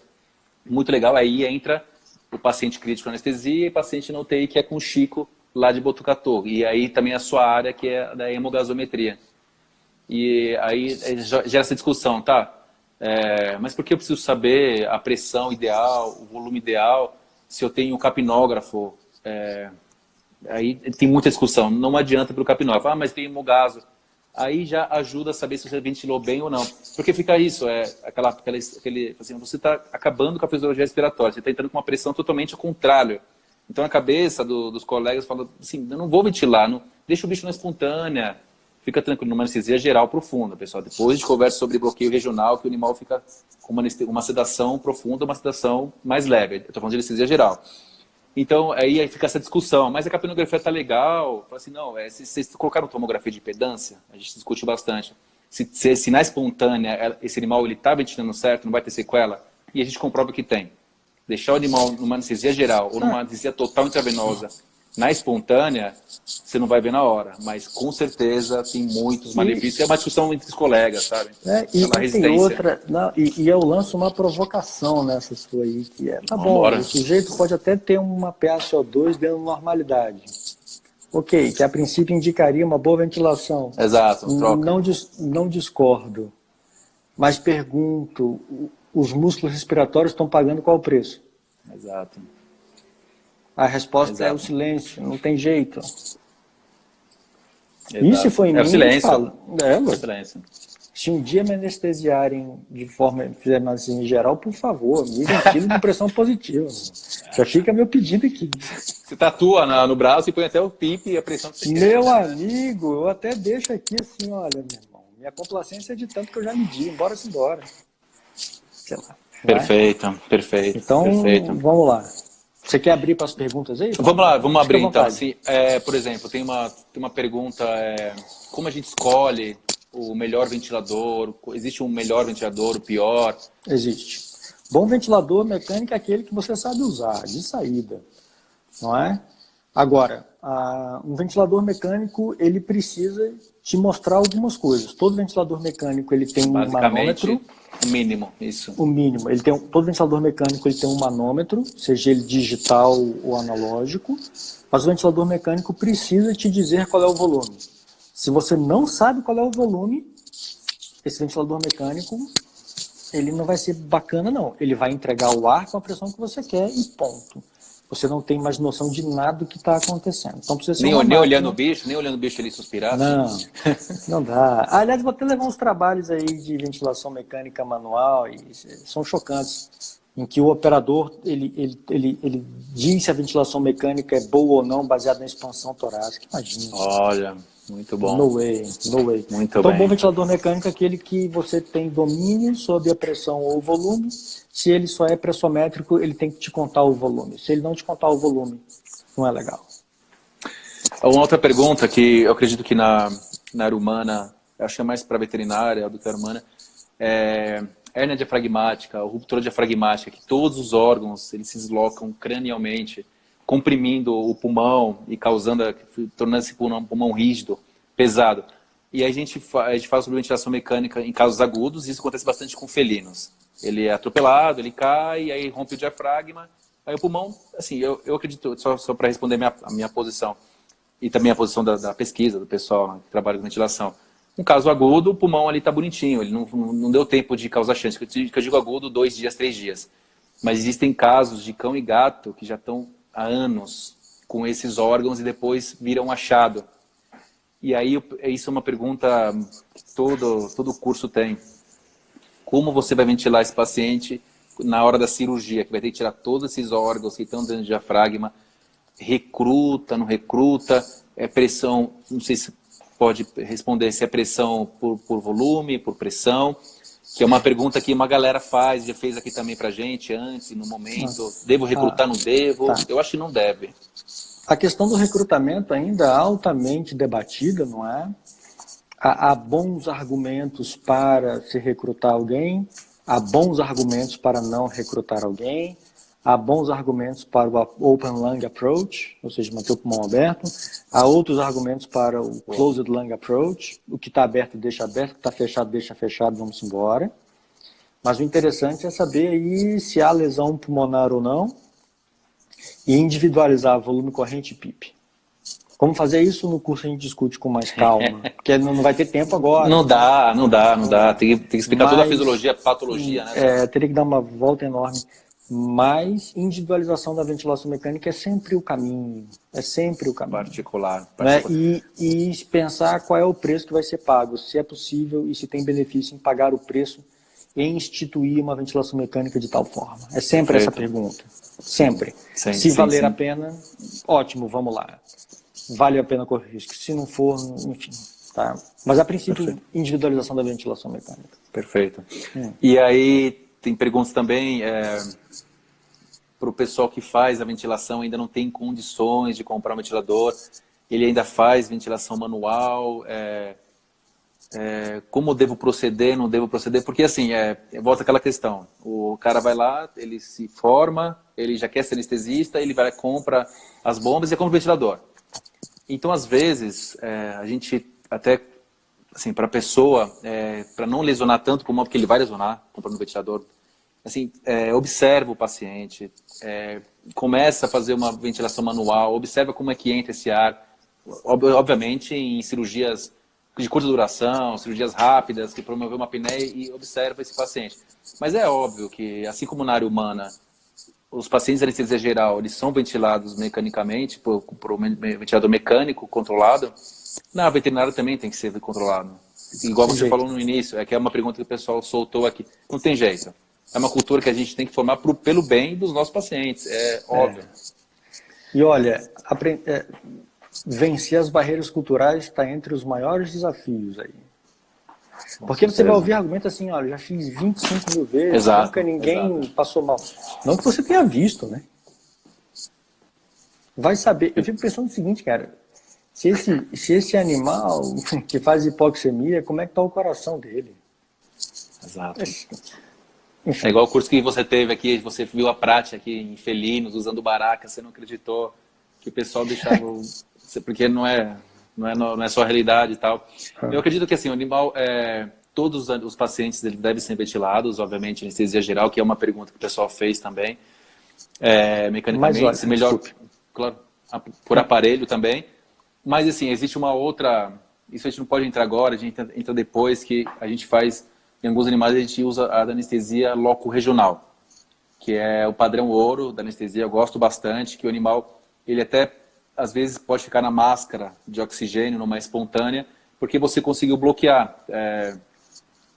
Muito legal, aí entra o paciente crítico com anestesia e paciente na UTI, que é com o Chico, lá de Botucatu. E aí também a sua área, que é da hemogasometria. E aí gera essa discussão, tá? Mas por que eu preciso saber a pressão ideal, o volume ideal, se eu tenho um capnógrafo? Aí tem muita discussão. Não adianta para o capnógrafo. Mas tem hemogaso. Aí já ajuda a saber se você ventilou bem ou não. Porque fica isso, assim, você está acabando com a fisiologia respiratória, você está entrando com uma pressão totalmente ao contrário. Então a cabeça dos colegas fala assim, eu não vou ventilar, deixa o bicho na espontânea, fica tranquilo, numa anestesia geral profunda, pessoal. Depois a gente conversa sobre bloqueio regional, que o animal fica com uma sedação profunda, uma sedação mais leve. Eu estou falando de anestesia geral. Então, aí fica essa discussão. Mas a capnografia está legal. Fala assim, não, se vocês colocaram tomografia de impedância, a gente discute bastante. Se na espontânea esse animal está ventilando certo, não vai ter sequela, e a gente comprova que tem. Deixar o animal numa anestesia geral ou numa anestesia total intravenosa, na espontânea, você não vai ver na hora. Mas, com certeza, tem muitos malefícios. É uma discussão entre os colegas, sabe? E tem outra... E eu lanço uma provocação nessa sua aí, que tá bom, o sujeito pode até ter uma PaCO2 dentro da normalidade. Ok, que a princípio indicaria uma boa ventilação. Exato, troca. Não discordo. Mas pergunto, os músculos respiratórios estão pagando qual o preço? Exato. A resposta é o silêncio, não tem jeito. Exato. E se for em mim, o silêncio. falo. O silêncio. Se um dia me anestesiarem de forma, fizerem anestesia em geral, por favor, me ventile com pressão positiva. Já fica meu pedido aqui. Você tatua no braço e põe até o PIP e a pressão que você quer. Meu amigo, eu até deixo aqui assim, olha, meu irmão, minha complacência é de tanto que eu já medi, embora. Sei lá. Perfeito. Então, perfeito. Vamos lá. Você quer abrir para as perguntas aí? Vamos lá, vamos abrir então. Assim, por exemplo, tem uma pergunta, como a gente escolhe o melhor ventilador? Existe um melhor ventilador, o pior? Existe. Bom ventilador mecânico é aquele que você sabe usar, de saída, não é? Agora, um ventilador mecânico, ele precisa te mostrar algumas coisas. Todo ventilador mecânico, ele tem um manômetro. O mínimo, isso. O mínimo. Todo ventilador mecânico ele tem um manômetro, seja ele digital ou analógico, mas o ventilador mecânico precisa te dizer qual é o volume. Se você não sabe qual é o volume, esse ventilador mecânico, ele não vai ser bacana, não. Ele vai entregar o ar com a pressão que você quer e ponto. Você não tem mais noção de nada do que está acontecendo. Então, precisa ser nem olhando o bicho ele suspirar? Não dá. Aliás, vou até levar uns trabalhos aí de ventilação mecânica manual, e são chocantes, em que o operador ele diz se a ventilação mecânica é boa ou não, baseado na expansão torácica. Imagina. Olha, muito bom. No way. Muito então, bem. bom ventilador mecânico é aquele que você tem domínio sobre a pressão ou o volume. Se ele só é pressométrico, ele tem que te contar o volume. Se ele não te contar o volume, não é legal. Uma outra pergunta que eu acredito que na área humana, acho que é mais para veterinária do que a humana, hérnia diafragmática, ruptura diafragmática, que todos os órgãos eles se deslocam cranialmente, comprimindo o pulmão e tornando esse pulmão rígido, pesado. E aí a gente fala sobre ventilação mecânica em casos agudos, e isso acontece bastante com felinos. Ele é atropelado, ele cai, aí rompe o diafragma, aí o pulmão, assim, eu acredito, só para responder a minha posição, e também a posição da pesquisa, do pessoal que trabalha com ventilação. Um caso agudo, o pulmão ali está bonitinho, ele não deu tempo de causar chance, que eu digo agudo, 2 dias, 3 dias. Mas existem casos de cão e gato que já estão há anos com esses órgãos e depois viram achado. E aí, isso é uma pergunta que todo curso tem. Como você vai ventilar esse paciente na hora da cirurgia, que vai ter que tirar todos esses órgãos que estão dentro do diafragma, recruta, não recruta, é pressão, não sei se pode responder se é pressão por volume, por pressão, que é uma pergunta que uma galera faz, já fez aqui também pra gente, antes, no momento, devo recrutar, não devo? Tá. Eu acho que não deve. A questão do recrutamento ainda é altamente debatida, não é? Há bons argumentos para se recrutar alguém, há bons argumentos para não recrutar alguém, há bons argumentos para o Open Lung Approach, ou seja, manter o pulmão aberto, há outros argumentos para o Closed Lung Approach, o que está aberto deixa aberto, o que está fechado deixa fechado, vamos embora. Mas o interessante é saber aí se há lesão pulmonar ou não, e individualizar volume corrente e PIP. Como fazer isso no curso a gente discute com mais calma, porque não vai ter tempo agora. Não dá. Tem que explicar toda a fisiologia, patologia, né? Teria que dar uma volta enorme. Mas individualização da ventilação mecânica é sempre o caminho. É sempre o caminho. Particular. Né? E pensar qual é o preço que vai ser pago, se é possível e se tem benefício em pagar o preço em instituir uma ventilação mecânica de tal forma. É sempre essa pergunta. Sempre. Se valer a pena, ótimo, vamos lá. Vale a pena correr risco. Se não for, enfim. Tá? Mas a princípio, individualização da ventilação mecânica. Perfeito. E aí, tem perguntas também para o pessoal que faz a ventilação, ainda não tem condições de comprar um ventilador, ele ainda faz ventilação manual, como devo proceder, não devo proceder, porque assim, volta aquela questão, o cara vai lá, ele se forma, ele já quer ser anestesista, ele vai compra as bombas e compra o ventilador. Então, às vezes, a gente até, assim, para a pessoa, para não lesionar tanto como porque ele vai lesionar comprando um ventilador, assim, observa o paciente, começa a fazer uma ventilação manual, observa como é que entra esse ar, obviamente em cirurgias de curta duração, cirurgias rápidas, que promovem uma apneia, e observa esse paciente. Mas é óbvio que, assim como na área humana, os pacientes de anestesia geral, eles são ventilados mecanicamente, por um ventilador mecânico controlado, na veterinária também tem que ser controlado. Igual você falou no início, que é uma pergunta que o pessoal soltou aqui. Não tem jeito. É uma cultura que a gente tem que formar pelo bem dos nossos pacientes, óbvio. E olha, vencer as barreiras culturais está entre os maiores desafios aí. Porque você vai ouvir argumento assim, olha, já fiz 25 mil vezes, nunca ninguém passou mal. Não que você tenha visto, né? Vai saber. Eu fico pensando o seguinte, cara, se esse animal que faz hipoxemia, como é que está o coração dele? Exato. É igual o curso que você teve aqui, você viu a prática aqui em felinos, usando baraca, você não acreditou que o pessoal deixava... porque não é só a realidade e tal. Eu acredito que assim, o animal, todos os pacientes eles devem ser ventilados, obviamente, anestesia geral, que é uma pergunta que o pessoal fez também, mecanicamente, mas, olha, melhor, claro, por aparelho também. Mas assim, existe uma outra, isso a gente não pode entrar agora, a gente entra depois, que a gente faz, em alguns animais a gente usa a anestesia loco-regional, que é o padrão ouro da anestesia, eu gosto bastante, que o animal, ele até às vezes pode ficar na máscara de oxigênio, numa espontânea, porque você conseguiu bloquear.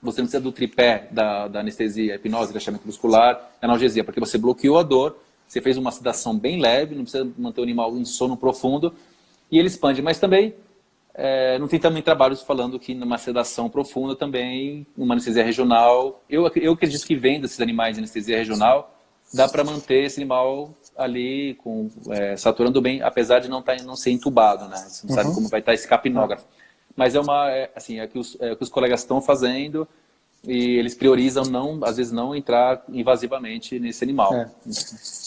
Você não precisa do tripé da anestesia, hipnose, relaxamento muscular, analgesia, porque você bloqueou a dor, você fez uma sedação bem leve, não precisa manter o animal em sono profundo, e ele expande. Mas também, não tem também trabalhos falando que numa sedação profunda também, uma anestesia regional, eu acredito que vem desses animais de anestesia regional, dá para manter esse animal ali saturando bem, apesar de não ser entubado, né? Você não sabe como vai estar esse capnógrafo. Mas é que os colegas estão fazendo e eles priorizam às vezes não entrar invasivamente nesse animal.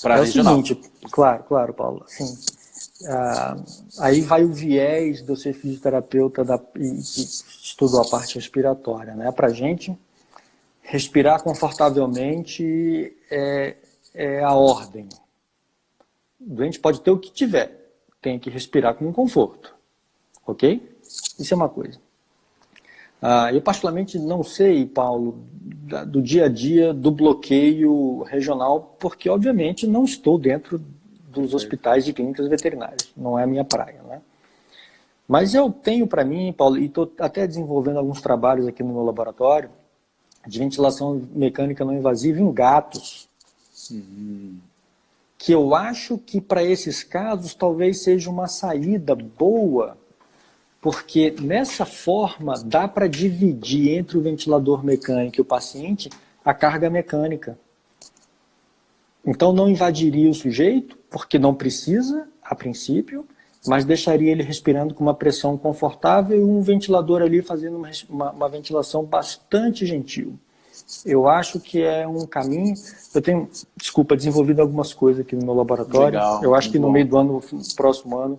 Para regional. O seguinte, claro, Paulo. Assim, aí vai o viés de eu ser fisioterapeuta e estudou a parte respiratória, né? Para a gente, respirar confortavelmente é a ordem. O doente pode ter o que tiver, tem que respirar com conforto, ok? Isso é uma coisa. Eu particularmente não sei, Paulo, do dia a dia do bloqueio regional, porque obviamente não estou dentro dos hospitais de clínicas veterinárias, não é a minha praia, né? Mas eu tenho para mim, Paulo, e estou até desenvolvendo alguns trabalhos aqui no meu laboratório, de ventilação mecânica não invasiva em gatos. Que eu acho que para esses casos talvez seja uma saída boa, porque nessa forma dá para dividir entre o ventilador mecânico e o paciente a carga mecânica. Então não invadiria o sujeito, porque não precisa, a princípio, mas deixaria ele respirando com uma pressão confortável e um ventilador ali fazendo uma ventilação bastante gentil. Eu acho que é um caminho. Eu tenho, desculpa, desenvolvido algumas coisas aqui no meu laboratório. Legal, eu acho que no bom. meio do ano, no próximo ano,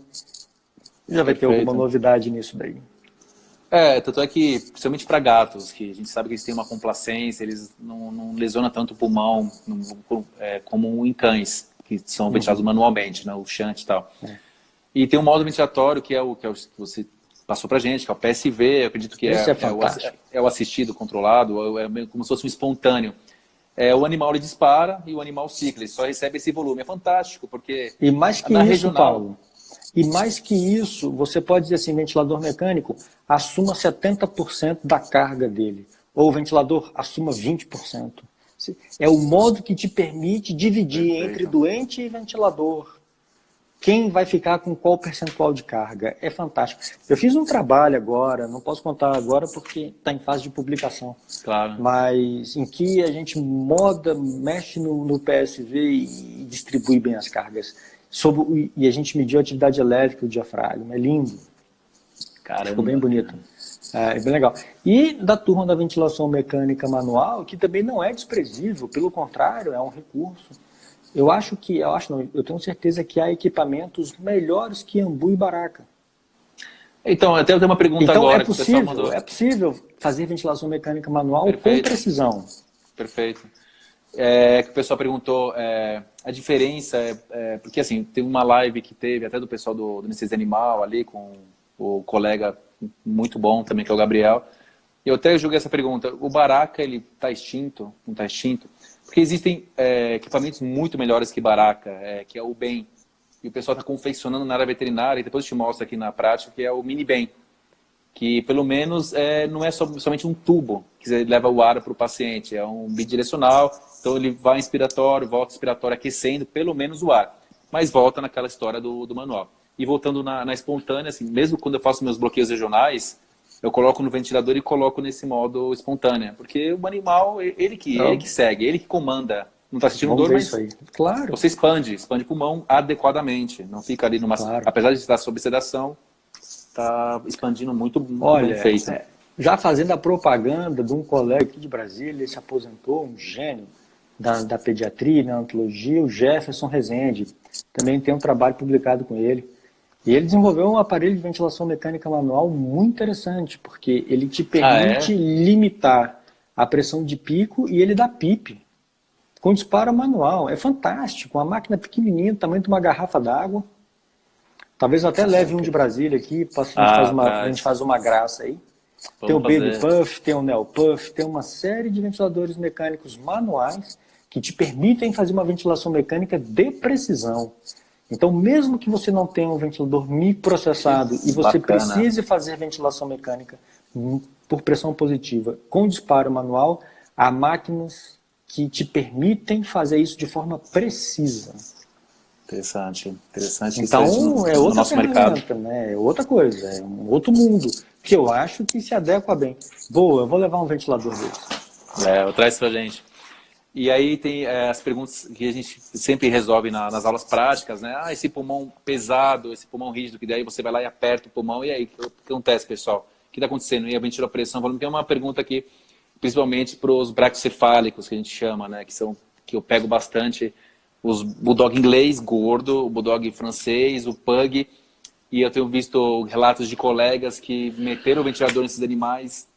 já vai ter Perfeito. alguma novidade nisso daí. Tanto é que, principalmente para gatos, que a gente sabe que eles têm uma complacência, eles não lesionam tanto o pulmão como em cães, que são ventilados manualmente, né, o shunt e tal. E tem um modo ventilatório que é o que você passou pra gente, que é o PSV, eu acredito que é o assistido, controlado, é como se fosse um espontâneo. O animal ele dispara e o animal cicla, ele só recebe esse volume. É fantástico, porque e mais que na isso, regional... Paulo, e mais que isso, você pode dizer assim, ventilador mecânico assuma 70% da carga dele, ou o ventilador assuma 20%. É o modo que te permite dividir entre doente e ventilador. Quem vai ficar com qual percentual de carga? É fantástico. Eu fiz um trabalho agora, não posso contar agora porque está em fase de publicação. Claro. Mas em que a gente mexe no PSV e distribui bem as cargas. E a gente mediu a atividade elétrica do diafragma. É lindo. Caramba. Ficou bem bonito. É bem legal. E da turma da ventilação mecânica manual, que também não é desprezível, pelo contrário, é um recurso. Eu tenho certeza que há equipamentos melhores que Ambu e Baraca. Então, até eu tenho uma pergunta agora que o pessoal mandou. É possível fazer ventilação mecânica manual Perfeito. com precisão. Perfeito. Que o pessoal perguntou a diferença, porque assim, tem uma live que teve até do pessoal do Anestesia Animal ali, com o colega muito bom também, que é o Gabriel. Eu até joguei essa pergunta, o Baraca, ele está extinto? Não está extinto? Porque existem equipamentos muito melhores que Baraca, que é o BEM. E o pessoal está confeccionando na área veterinária, e depois eu te mostro aqui na prática, que é o Mini BEM. Que pelo menos não é somente um tubo que leva o ar para o paciente, é um bidirecional, então ele vai inspiratório, volta expiratório, aquecendo pelo menos o ar. Mas volta naquela história do manual. E voltando na espontânea, assim, mesmo quando eu faço meus bloqueios regionais, eu coloco no ventilador e coloco nesse modo espontânea. Porque o animal, ele que segue, ele que comanda. Não está sentindo dor, mas isso aí. Claro. Você expande o pulmão adequadamente. Não fica ali numa... Claro. Apesar de estar sob sedação, está expandindo muito Olha, bem feito. Já fazendo a propaganda de um colega aqui de Brasília, ele se aposentou, um gênio da pediatria, na neonatologia, o Jefferson Rezende. Também tem um trabalho publicado com ele. E ele desenvolveu um aparelho de ventilação mecânica manual muito interessante, porque ele te permite limitar a pressão de pico e ele dá PIP, com disparo manual. É fantástico, uma máquina pequenininha, do tamanho de uma garrafa d'água. Talvez eu até leve um de Brasília aqui, a gente faz uma graça aí. Tem o Baby Puff, tem o Neo Puff, tem uma série de ventiladores mecânicos manuais que te permitem fazer uma ventilação mecânica de precisão. Então, mesmo que você não tenha um ventilador microprocessado e você precise fazer ventilação mecânica por pressão positiva com disparo manual, há máquinas que te permitem fazer isso de forma precisa. Interessante. Então, é outra ferramenta, né? É outra coisa, é um outro mundo, que eu acho que se adequa bem. Eu vou levar um ventilador desse. Eu traz pra gente. E aí tem as perguntas que a gente sempre resolve nas aulas práticas, né? Esse pulmão pesado, esse pulmão rígido, que daí você vai lá e aperta o pulmão, e aí, o que acontece, pessoal? O que está acontecendo? E a ventilação pressão, que é uma pergunta aqui, principalmente para os braquicefálicos, que a gente chama, né? Que eu pego bastante, o bulldog inglês gordo, o bulldog francês, o pug, e eu tenho visto relatos de colegas que meteram o ventilador nesses animais,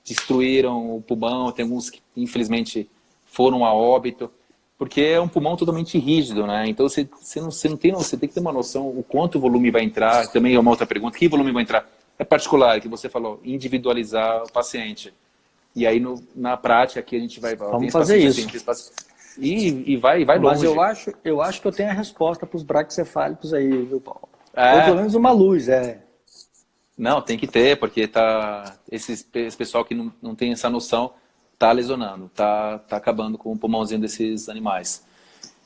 destruíram o pulmão, tem alguns que, infelizmente, foram a óbito, porque é um pulmão totalmente rígido, né? Então você tem que ter uma noção o quanto volume vai entrar. Também é uma outra pergunta, que volume vai entrar? É particular, que você falou, individualizar o paciente. E aí na prática aqui a gente vai... Vamos fazer isso. E vai longe. Mas eu acho que eu tenho a resposta para os braquicefálicos aí, viu, Paulo? Ou pelo menos uma luz, Não, tem que ter, porque esse pessoal que não tem essa noção tá lesionando, tá acabando com o pulmãozinho desses animais.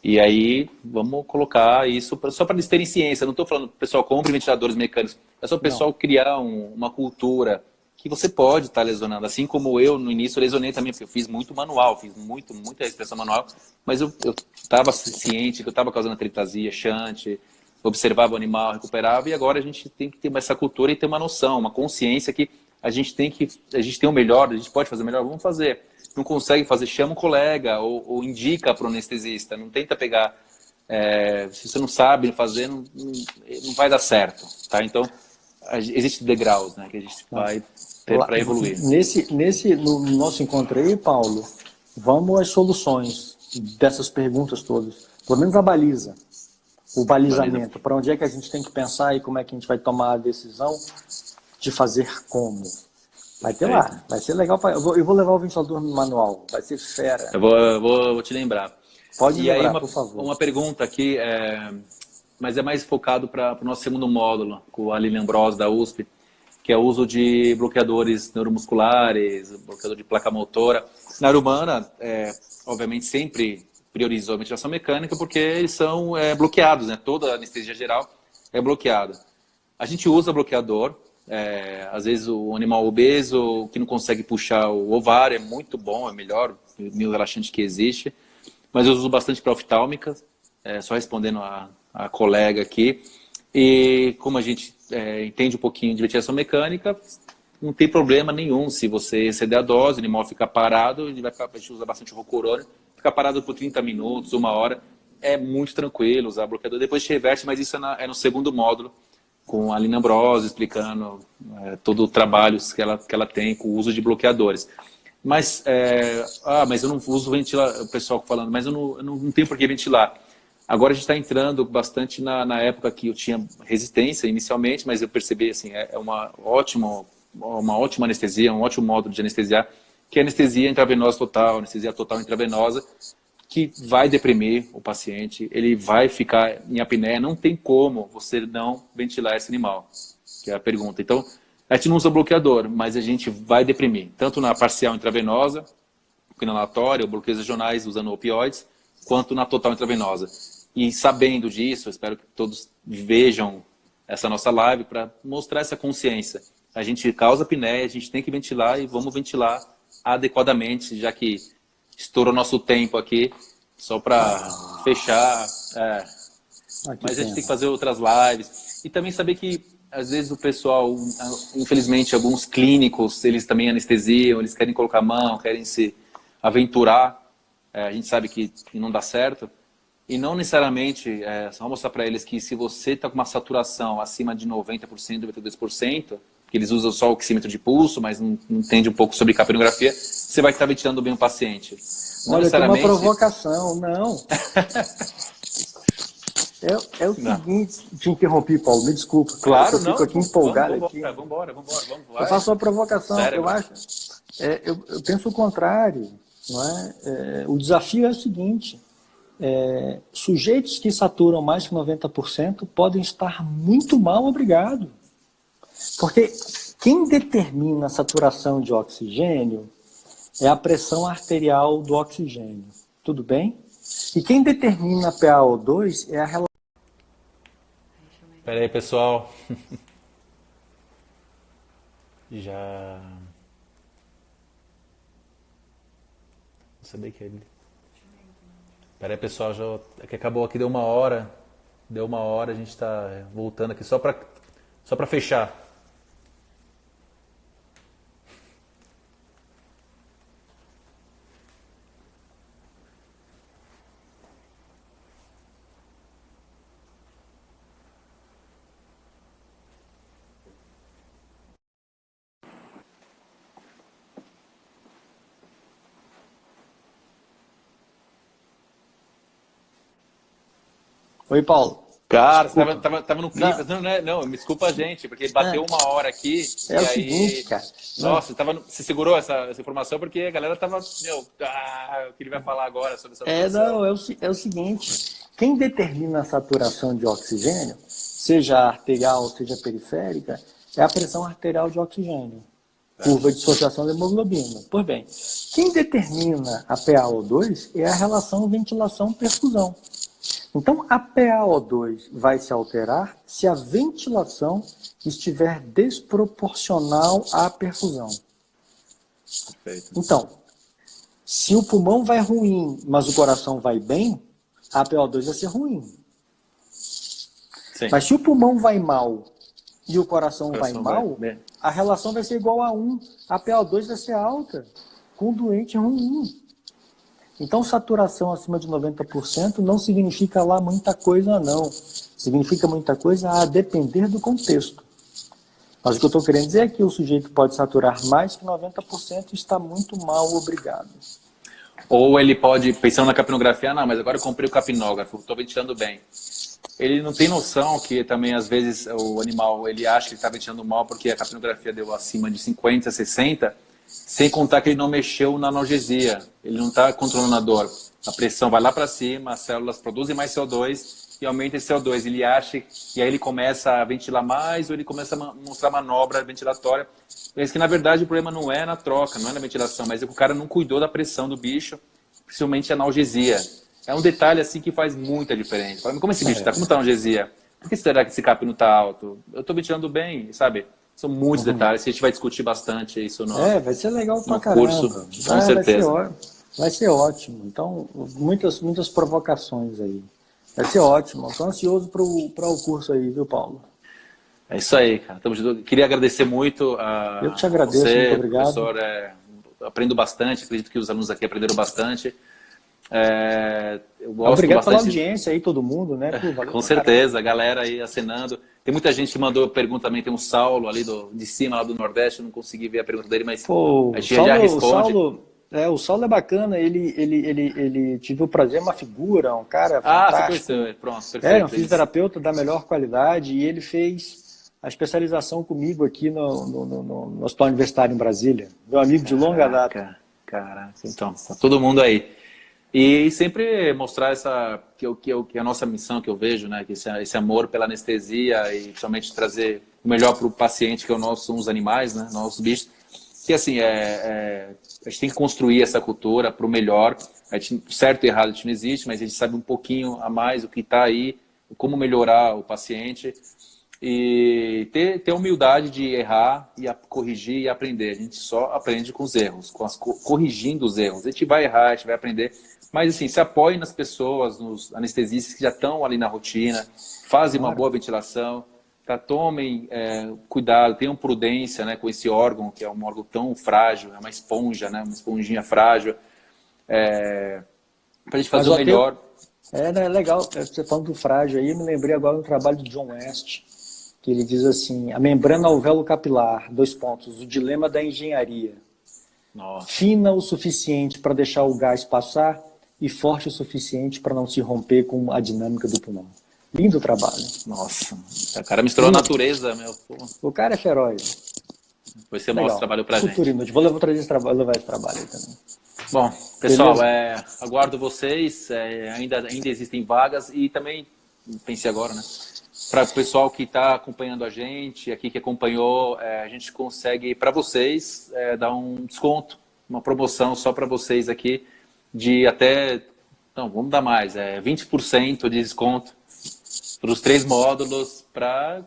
E aí, vamos colocar isso só para eles terem ciência. Não estou falando que o pessoal compre ventiladores mecânicos. É só o pessoal criar uma cultura que você pode estar lesionando. Assim como eu, no início, lesionei também, porque eu fiz muito manual, fiz muita expressão manual, mas eu estava ciente que eu estava causando atriptasia, shunt, observava o animal, recuperava, e agora a gente tem que ter essa cultura e ter uma noção, uma consciência que a gente tem o melhor, a gente pode fazer melhor, vamos fazer. Não consegue fazer, chama um colega ou indica para o anestesista. Não tenta pegar. Se você não sabe fazer, não vai dar certo. Tá? Então, existem degraus, né, que a gente vai ter para evoluir. No nosso encontro aí, Paulo, vamos às soluções dessas perguntas todas. Pelo menos a baliza, o balizamento. Para onde é que a gente tem que pensar e como é que a gente vai tomar a decisão de fazer como. Vai ter lá, vai ser legal. Eu vou levar o ventilador manual, vai ser fera. Eu vou te lembrar. Pode lembrar, por favor. Uma pergunta aqui, mas é mais focado para o nosso segundo módulo, com a Lilian Bros da USP, que é o uso de bloqueadores neuromusculares, bloqueador de placa motora. Na área humana, obviamente, sempre priorizou a ventilação mecânica porque eles são bloqueados, né? Toda a anestesia geral é bloqueada. A gente usa bloqueador. Às vezes o animal obeso que não consegue puxar o ovário é muito bom, é melhor, o meio relaxante que existe, mas eu uso bastante para oftálmica, só respondendo a colega aqui. E como a gente entende um pouquinho de ventilação mecânica, não tem problema nenhum se você exceder a dose, o animal fica parado, a gente usa bastante o Rocorone, fica parado por 30 minutos, 1 hora, é muito tranquilo usar bloqueador, depois te reverte, mas isso é no segundo módulo, com a Lina Ambrose explicando todo o trabalho que ela tem com o uso de bloqueadores. Mas, mas eu não uso ventilar, o pessoal falando, mas eu não tenho por que ventilar. Agora a gente está entrando bastante na época que eu tinha resistência inicialmente, mas eu percebi, assim, uma ótima anestesia, um ótimo modo de anestesiar, que é anestesia intravenosa total, anestesia total intravenosa, que vai deprimir o paciente, ele vai ficar em apneia, não tem como você não ventilar esse animal, que é a pergunta. Então, a gente não usa bloqueador, mas a gente vai deprimir, tanto na parcial intravenosa, inalatória, ou bloqueios regionais usando opioides, quanto na total intravenosa. E sabendo disso, eu espero que todos vejam essa nossa live para mostrar essa consciência. A gente causa apneia, a gente tem que ventilar e vamos ventilar adequadamente, já que estourou nosso tempo aqui, só para fechar. Mas a gente tem que fazer outras lives. E também saber que, às vezes, o pessoal, infelizmente, alguns clínicos, eles também anestesiam, eles querem colocar a mão, querem se aventurar. A gente sabe que não dá certo. E não necessariamente, só mostrar para eles que se você está com uma saturação acima de 90%, 92%, que eles usam só o oxímetro de pulso, mas não entende um pouco sobre capnografia, você vai estar ventilando bem o paciente. Não necessariamente... tem uma provocação, não. É o seguinte, te interrompi, Paulo, me desculpa. Claro, eu fico aqui empolgado. Vamos embora. Eu faço uma provocação, eu acho. Eu penso o contrário. Não é? O desafio é o seguinte, sujeitos que saturam mais que 90% podem estar muito mal, obrigado. Porque quem determina a saturação de oxigênio é a pressão arterial do oxigênio. Tudo bem? E quem determina a PaO2 é a relação... Espera aí, pessoal. Já... Não sabia que ele... Espera aí, pessoal. É que acabou aqui, deu 1 hora. Deu 1 hora, a gente está voltando aqui só para fechar. Oi, Paulo. Cara, tava no clipe. Não, me desculpa a gente, porque bateu 1 hora aqui. É o seguinte, cara. Nossa, você segurou essa informação porque a galera tava... o que ele vai falar agora sobre essa situação? É o seguinte. Quem determina a saturação de oxigênio, seja arterial, seja periférica, é a pressão arterial de oxigênio, curva de dissociação da hemoglobina. Pois bem, quem determina a PaO2 é a relação ventilação-perfusão. Então, a PaO2 vai se alterar se a ventilação estiver desproporcional à perfusão. Perfeito. Então, se o pulmão vai ruim, mas o coração vai bem, a PaO2 vai ser ruim. Sim. Mas se o pulmão vai mal e o coração vai Coração mal, vai bem. a relação vai ser igual a 1. A PaO2 vai ser alta, com o doente ruim. Então, saturação acima de 90% não significa lá muita coisa, não. Significa muita coisa a depender do contexto. Mas o que eu estou querendo dizer é que o sujeito pode saturar mais que 90% e está muito mal, obrigado. Ou ele pode, pensando na capnografia, não, mas agora eu comprei o capnógrafo, estou ventilando bem. Ele não tem noção que também, às vezes, o animal, ele acha que ele está ventilando mal porque a capnografia deu acima de 50, 60, sem contar que ele não mexeu na analgesia, ele não está controlando a dor. A pressão vai lá para cima, as células produzem mais CO2 e aumenta esse CO2. Ele acha, e aí ele começa a ventilar mais ou ele começa a mostrar manobra ventilatória. Mas que, na verdade, o problema não é na troca, não é na ventilação, mas é que o cara não cuidou da pressão do bicho, principalmente a analgesia. É um detalhe assim que faz muita diferença. Como esse bicho está? Como está a analgesia? Por que será que esse CAP não está alto? Eu estou ventilando bem, sabe? São muitos detalhes que a gente vai discutir bastante isso no, vai ser legal pra no caramba. curso, com certeza. Vai ser ótimo. Então, muitas provocações aí. Vai ser ótimo. Estou ansioso para o curso aí, viu, Paulo? É isso aí, cara. Queria agradecer muito a Eu que te agradeço, você, muito obrigado. professor. Aprendo bastante, acredito que os alunos aqui aprenderam bastante. Eu gosto Obrigado bastante. pela audiência aí, todo mundo, né? Pô, com certeza, a galera aí acenando. Tem muita gente que mandou pergunta também, tem um Saulo ali de cima, lá do Nordeste, eu não consegui ver a pergunta dele, mas a gente já responde. O Saulo é bacana, ele tive o prazer, uma figura, um cara fantástico. Você conheceu, pronto, perfeito. Um fisioterapeuta da melhor qualidade e ele fez a especialização comigo aqui no Hospital Universitário em Brasília. Meu amigo de longa data. Caraca, então, tá todo mundo aí. E sempre mostrar que a nossa missão que eu vejo, né, que esse amor pela anestesia e principalmente trazer o melhor para o paciente, que é são os animais, né, nossos bichos. Que assim, a gente tem que construir essa cultura para o melhor. Certo e errado a gente não existe, mas a gente sabe um pouquinho a mais o que está aí, como melhorar o paciente. E ter a humildade de errar, e corrigir e aprender. A gente só aprende com os erros, corrigindo os erros. A gente vai errar, a gente vai aprender. Mas assim, se apoie nas pessoas, nos anestesistas que já estão ali na rotina, fazem uma boa ventilação. Tomem cuidado, tenham prudência, né, com esse órgão, que é um órgão tão frágil, é uma esponja, né, uma esponjinha frágil, para a gente fazer o melhor. É legal, você falando do frágil aí, eu me lembrei agora do trabalho do John West, que ele diz assim, a membrana alvéolo-capilar, o dilema da engenharia. Nossa. Fina o suficiente para deixar o gás passar e forte o suficiente para não se romper com a dinâmica do pulmão. Lindo trabalho. Nossa, o cara misturou a natureza, meu. Pô. O cara é feroz. Depois você mostra o trabalho pra gente. Vou levar esse trabalho aí também. Bom, pessoal, aguardo vocês. Ainda existem vagas e também, pensei agora, né? Para o pessoal que está acompanhando a gente, aqui que acompanhou, a gente consegue, para vocês, dar um desconto, uma promoção só para vocês aqui, de até, não, vamos dar mais, 20% de desconto para os 3 módulos,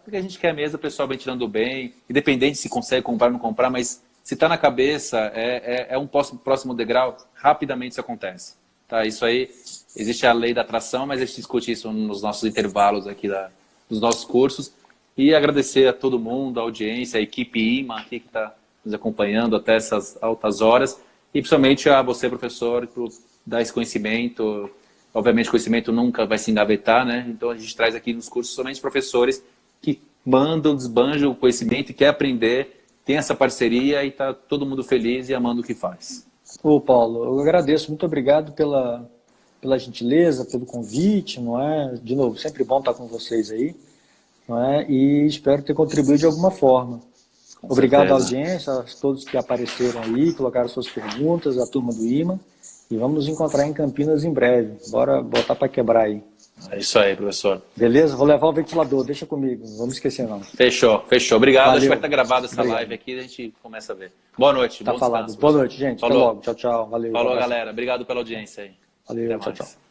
porque a gente quer mesmo o pessoal ventilando bem, independente se consegue comprar ou não comprar, mas se está na cabeça, é um próximo degrau, rapidamente isso acontece. Tá? Isso aí, existe a lei da atração, mas a gente discute isso nos nossos intervalos aqui dos nossos cursos. E agradecer a todo mundo, a audiência, a equipe IMA aqui que está nos acompanhando até essas altas horas. E principalmente a você, professor, por dar esse conhecimento. Obviamente, o conhecimento nunca vai se engavetar, né? Então, a gente traz aqui nos cursos somente professores que desbanjam o conhecimento e quer aprender, tem essa parceria e está todo mundo feliz e amando o que faz. Ô, Paulo, eu agradeço. Muito obrigado pela gentileza, pelo convite, não é? De novo, sempre bom estar com vocês aí, não é? E espero ter contribuído de alguma forma. Obrigado à audiência, a todos que apareceram aí, colocaram suas perguntas, a turma do IMA. E vamos nos encontrar em Campinas em breve. Bora botar para quebrar aí. É isso aí, professor. Beleza? Vou levar o ventilador, deixa comigo, não vamos esquecer não. Fechou. Obrigado. Valeu. Acho que vai estar gravada essa Obrigado. live aqui e a gente começa a ver. Boa noite. Tá Bom falado. descanso, Boa professor. noite, gente. Falou. Até logo. Tchau, tchau. Valeu. Falou, abraço. galera. Obrigado pela audiência aí. Valeu, Até tchau, mais. tchau.